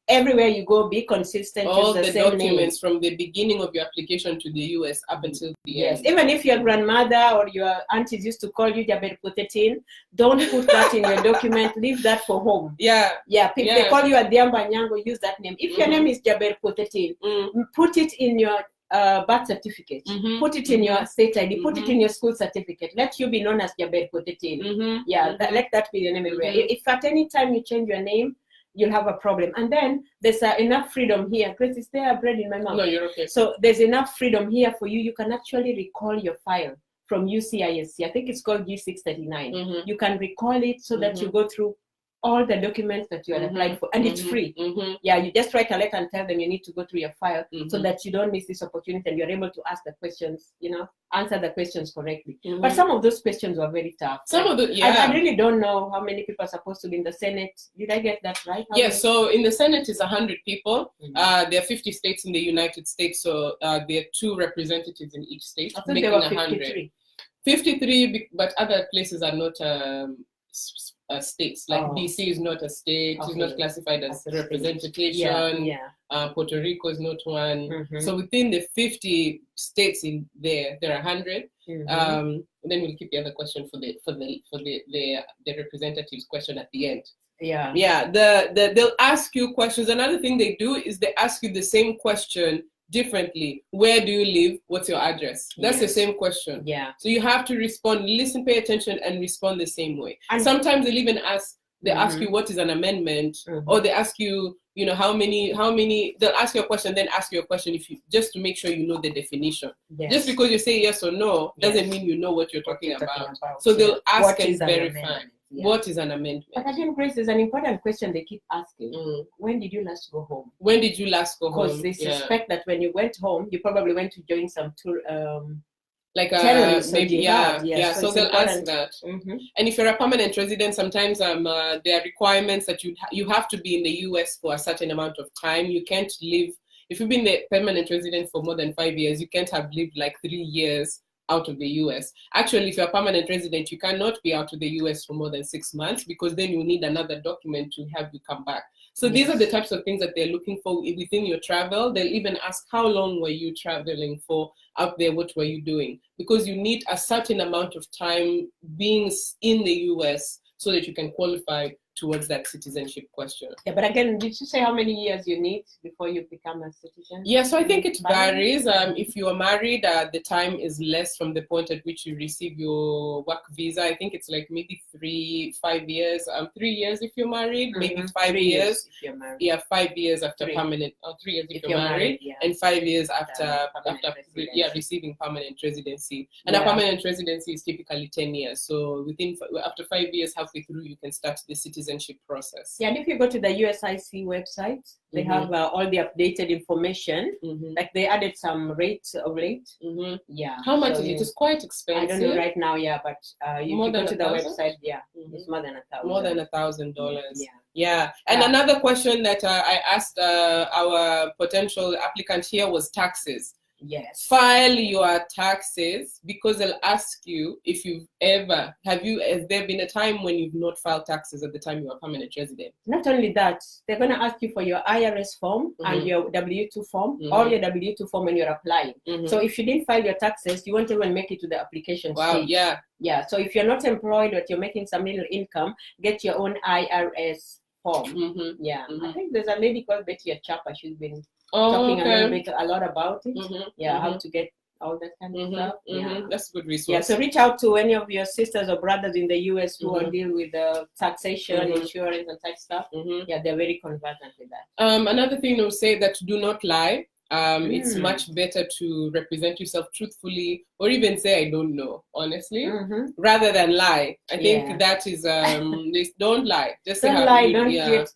Everywhere you go, be consistent. All the documents from the beginning of your application to the US up until the end. Even if your grandmother or your aunties used to call you Jaber Potetin, don't put that in your document. Leave that for home. If they call you Adiamba Nyango, use that name. If your name is Jaber Potetin, put it in your birth certificate, put it in your state ID, put it in your school certificate. Let you be known as Jaber Potetin. Let that be your name everywhere. If at any time you change your name, you'll have a problem. And then there's enough freedom here. Grace, is there bread in my mouth? No, you're okay. So there's enough freedom here for you. You can actually recall your file from UCISC. I think it's called G639. You can recall it so that you go through all the documents that you had applied for, and it's free. You just write a letter and tell them you need to go through your file so that you don't miss this opportunity and you're able to ask the questions, answer the questions correctly. But some of those questions were very tough. I really don't know how many people are supposed to be in the Senate. Did I get that right? So in the Senate is 100 people. There are 50 states in the United States, so there are 2 representatives in each state, making 100. 53, but other places are not states. Like BC is not a state, it's not classified as representation. Puerto Rico is not one. So within the 50 states in there are 100. Then we'll keep the other question for the representatives question at the end. They'll ask you questions. Another thing they do is they ask you the same question differently. Where do you live? What's your address? That's the same question. So you have to respond, listen, pay attention, and respond the same way. And sometimes they'll even ask you what is an amendment, or they ask you, how many, they'll ask you a question, then ask you a question just to make sure you know the definition. Just because you say yes or no doesn't mean you know what you're talking about. So they'll ask and verify. What is an amendment? But again, Grace, there's an important question they keep asking. When did you last go home? When did you last go home? Because they suspect that when you went home, you probably went to join some tour, like maybe so they'll ask that. And if you're a permanent resident, sometimes there are requirements that you have to be in the US for a certain amount of time. You can't live, if you've been a permanent resident for more than 5 years, you can't have lived like 3 years out of the US. Actually, if you're a permanent resident, you cannot be out of the US for more than 6 months, because then you need another document to have you come back. So these are the types of things that they're looking for within your travel. They'll even ask, how long were you traveling for out there? What were you doing? Because you need a certain amount of time being in the US so that you can qualify towards that citizenship question. Yeah, but again, did you say how many years you need before you become a citizen? Yeah, so I think it varies. If you are married, the time is less from the point at which you receive your work visa. I think it's like maybe 5 years. 3 years if you're married, maybe 5 years. If you're married. Yeah, 5 years after permanent, or 3 years if you're married, yeah. and 5 years after receiving permanent residency. And a permanent residency is typically 10 years. So after 5 years, halfway through, you can start the citizenship process. Yeah, and if you go to the USIC website, they have all the updated information. Like they added some rates of late. Yeah. How much is it? It's quite expensive. I don't know right now, but if you go to the website, it's more than $1,000. More than $1,000. Yeah. And another question that I asked our potential applicant here was taxes. Yes. File your taxes, because they'll ask you if has there been a time when you've not filed taxes at the time you are permanent resident? Not only that, they're going to ask you for your IRS form and your W-2 form, or your W-2 form when you're applying. So if you didn't file your taxes, you won't even make it to the application stage. Yeah. So if you're not employed but you're making some little income, get your own IRS form. I think there's a lady called Betty Achapa. She's been talking a lot about it. How to get all that kind of stuff. That's a good resource. Yeah, so reach out to any of your sisters or brothers in the US who are dealing with taxation, insurance, and such stuff. Yeah, they're very conversant with that. Another thing I would say that do not lie. It's much better to represent yourself truthfully, or even say I don't know, honestly, rather than lie. I think that is don't lie. Just don't lie.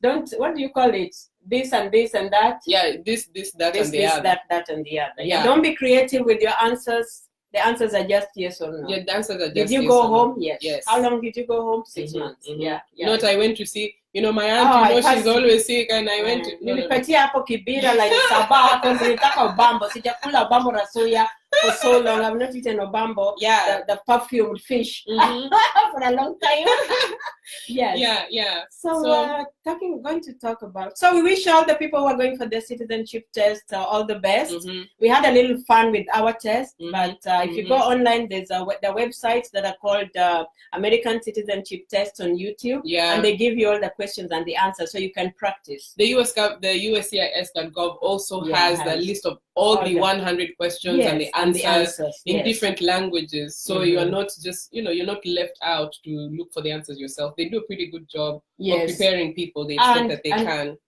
Don't what do you call it? This and this and that. Yeah, this, that, and the other. That and the other. Yeah. Don't be creative with your answers. The answers are just yes or no. Yeah, the answers are just Did you go home? Yes. How long did you go home? 6 months. Yeah. Not I went to see, my aunt, she's always sick, and I went to... Nilipatia hapo kibira like sabah, because nilitaka ubambo. Sijakula ubambo rasuya for so long. I've not eaten ubambo. Yeah. The perfumed fish for a long time. Yes. Yeah. So going to talk about... So we wish all the people who are going for the citizenship test all the best. We had a little fun with our test, but if you go online, there's the websites that are called American Citizenship Test on YouTube. Yeah. And they give you all the questions and the answers so you can practice. The USCIS.gov also has the list of all the 100 questions and the answers in different languages. So you are not just, you're not left out to look for the answers yourself. They do a pretty good job of preparing people. They expect that they can.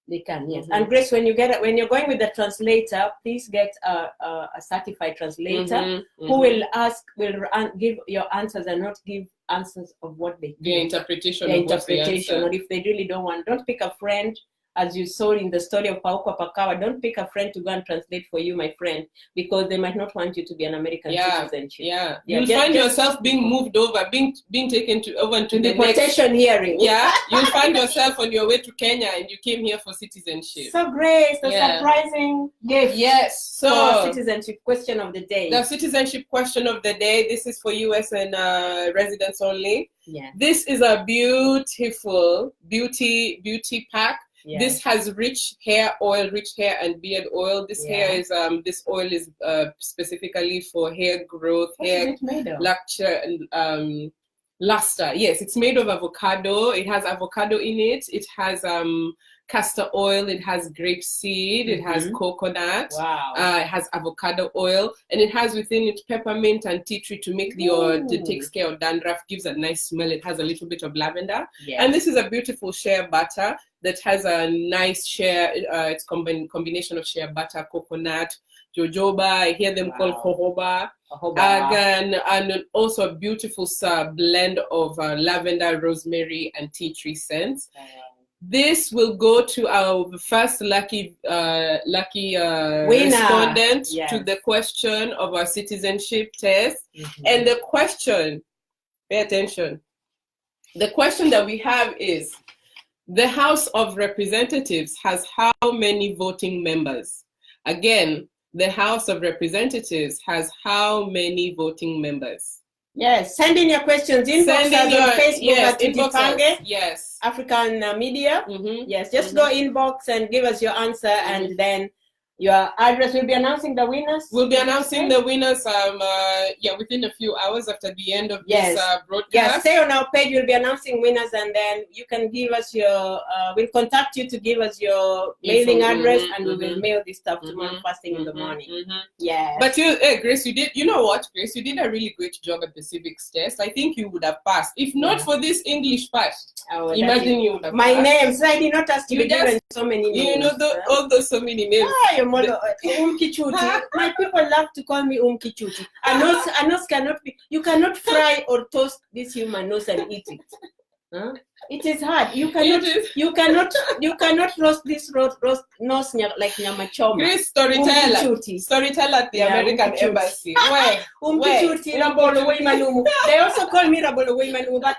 They can, yes. And Grace, when you're going with the translator, please get a certified translator who will give your answers and not give answers of what they the interpretation of what's the answer. Or if they really don't pick a friend, as you saw in the story of Paukwa Pakawa. Don't pick a friend to go and translate for you, my friend, because they might not want you to be an American citizenship. You'll find yourself being moved over, being taken over to the deportation hearing. You'll find yourself on your way to Kenya and you came here for citizenship. So Grace, the surprising gift. Yes. So citizenship question of the day. The citizenship question of the day. This is for US and residents only. Yeah. This is a beautiful beauty pack. Yeah. This has rich hair and beard oil. This this oil is specifically for hair growth, hair luster and luster. Yes, it's made of avocado. It has avocado in it. It has castor oil. It has grape seed. It has coconut. Wow. It has avocado oil, and it has within it peppermint and tea tree to make that takes care of dandruff. Gives a nice smell. It has a little bit of lavender. Yes. And this is a beautiful shea butter that has a nice shea. It's combination of shea butter, coconut, jojoba. I hear them called jojoba. And also a beautiful blend of lavender, rosemary, and tea tree scents. This will go to our first lucky respondent to the question of our citizenship test. And the question, pay attention, the question that we have is, the House of Representatives has how many voting members? Again, the House of Representatives has how many voting members? Yes, send in your questions. Inbox us on Facebook at Tujipange African Media. Yes, just go inbox and give us your answer, and then Your address. We'll be announcing the winners. We'll be announcing the winners within a few hours after the end of this broadcast. Yeah, stay on our page. We'll be announcing winners, and then you can give us your we'll contact you to give us your mailing address, and we will mail this stuff tomorrow first thing in the morning. Yeah. But Grace, you did Grace, you did a really great job at the civics test. I think you would have passed. If not for this English part. Imagine you would have my passed. Name. So I did not ask you to give so many names. You know all those so many names. Umkichuti. My people love to call me Umkichuti. A nose cannot be. You cannot fry or toast this human nose and eat it. Huh? It is hard. You cannot roast this roast nose like nyama choma. Grace, storyteller at the American Embassy. Umkichuti. They also call me Rabolowei Manumu, but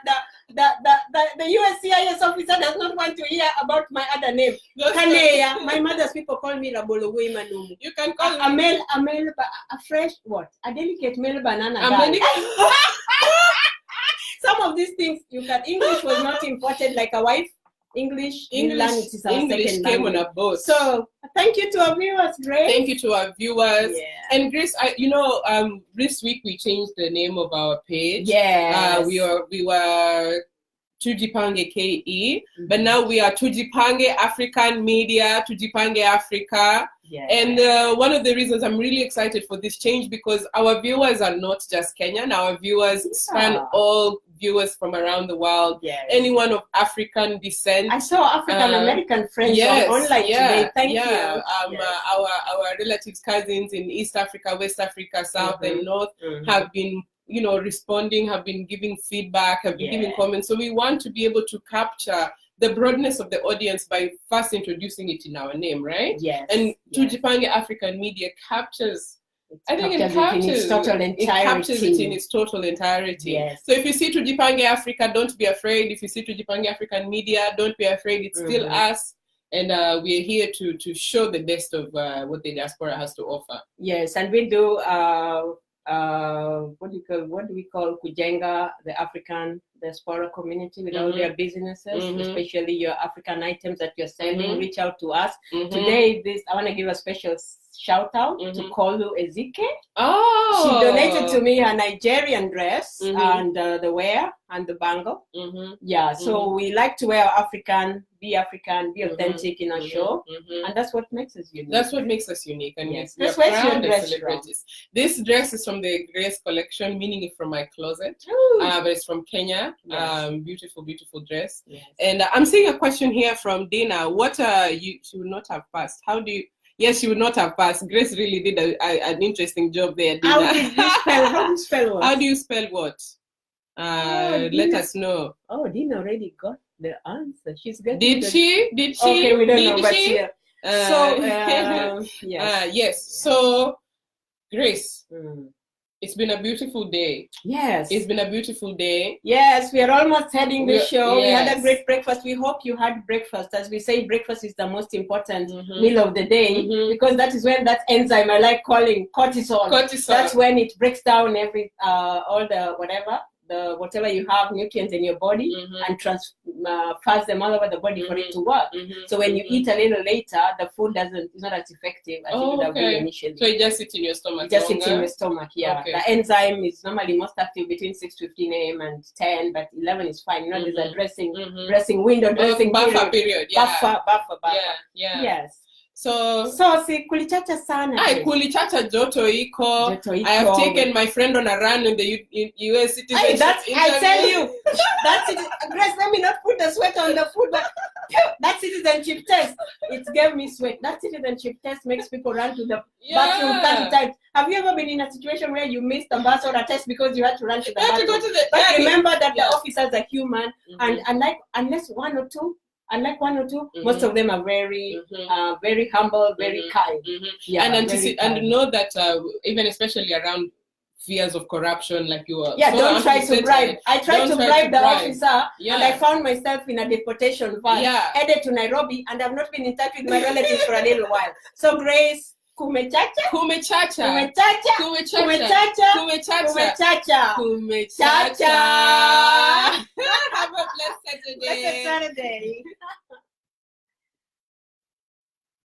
the USCIS officer does not want to hear about my other name. Kaneya. My mother's people call me Rabolowei Manumu. You can call a fresh what? A delicate male banana. Some of these things English was not imported like a wife. English it is our second came language. on a boat. So thank you to our viewers, Grace. Thank you to our viewers. Yeah. And Grace, this week we changed the name of our page. Yeah. We were Tujipange KE, but now we are Tujipange African Media, Tujipange Africa. Yeah. And one of the reasons I'm really excited for this change, because our viewers are not just Kenyan. Our viewers span all viewers from around the world. Yes. Anyone of African descent. I saw African American friends online today. Thank you. Our relatives, cousins in East Africa, West Africa, South and North have been responding, have been giving feedback, have been giving comments. So we want to be able to capture the broadness of the audience by first introducing it in our name, right? Yes. And Tujipange African Media captures it in its total entirety. Yes. So if you see Tujipange Africa, don't be afraid. If you see Tujipange African Media, don't be afraid. It's still us. And we're here to show the best of what the diaspora has to offer. Yes, and we do what do we call Kujenga, the African diaspora community with all their businesses, especially your African items that you're selling. Reach out to us. Today, I want to give a special shout out to Kolu Ezike. Oh, she donated to me her Nigerian dress and the wear and the bangle. Yeah, so we like to wear African, be authentic in our show, and that's what makes us unique. That's what makes us unique, and yes, we're proud as celebrities. This dress is from the Grace collection, meaning it's from my closet, but it's from Kenya. Yes. Beautiful dress. Yes. And I'm seeing a question here from Dina. What she would not have passed? How do you? Yes, she would not have passed. Grace really did an interesting job there, Dina. How do you spell what? How do you spell what? Let us know. Oh, Dina already got the answer. She's getting. Did she? Okay, we don't know, but yeah. Yes. So, Grace. It's been a beautiful day. Yes. It's been a beautiful day. Yes, we are almost heading the show. Yes. We had a great breakfast. We hope you had breakfast. As we say, breakfast is the most important meal of the day because that is when that enzyme I like calling cortisol. That's when it breaks down all the whatever you have, nutrients in your body and transfers them all over the body for it to work. So when you eat a little later, the food is not as effective as it would have been initially. So it just sits in your stomach. It just sits in your stomach, yeah. Okay. The enzyme is normally most active between 6:15 a.m. and 10, but 11 is fine. There's a dressing window, dressing buffer period. Yeah. Buffer. Yeah. Yes. So si kulichacha sana. Kulichacha joto iko. I have taken my friend on a run in the US Citizenship Interview. I tell you, that's it. Grace, let me not put the sweat on the food, but that citizenship test, it gave me sweat. That citizenship test makes people run to the bathroom 30 times. Have you ever been in a situation where you missed a bus or a test because you had to run to the bathroom? But remember that the officers are human, and unless one or two, most of them are very humble, very kind. Yeah, and know that even especially around fears of corruption, like you are. Yeah, don't try to bribe. I tried to bribe the officer, and I found myself in a deportation van, headed to Nairobi, and I've not been in touch with my relatives for a little while. So Grace, Kumechacha. Have a blessed Saturday.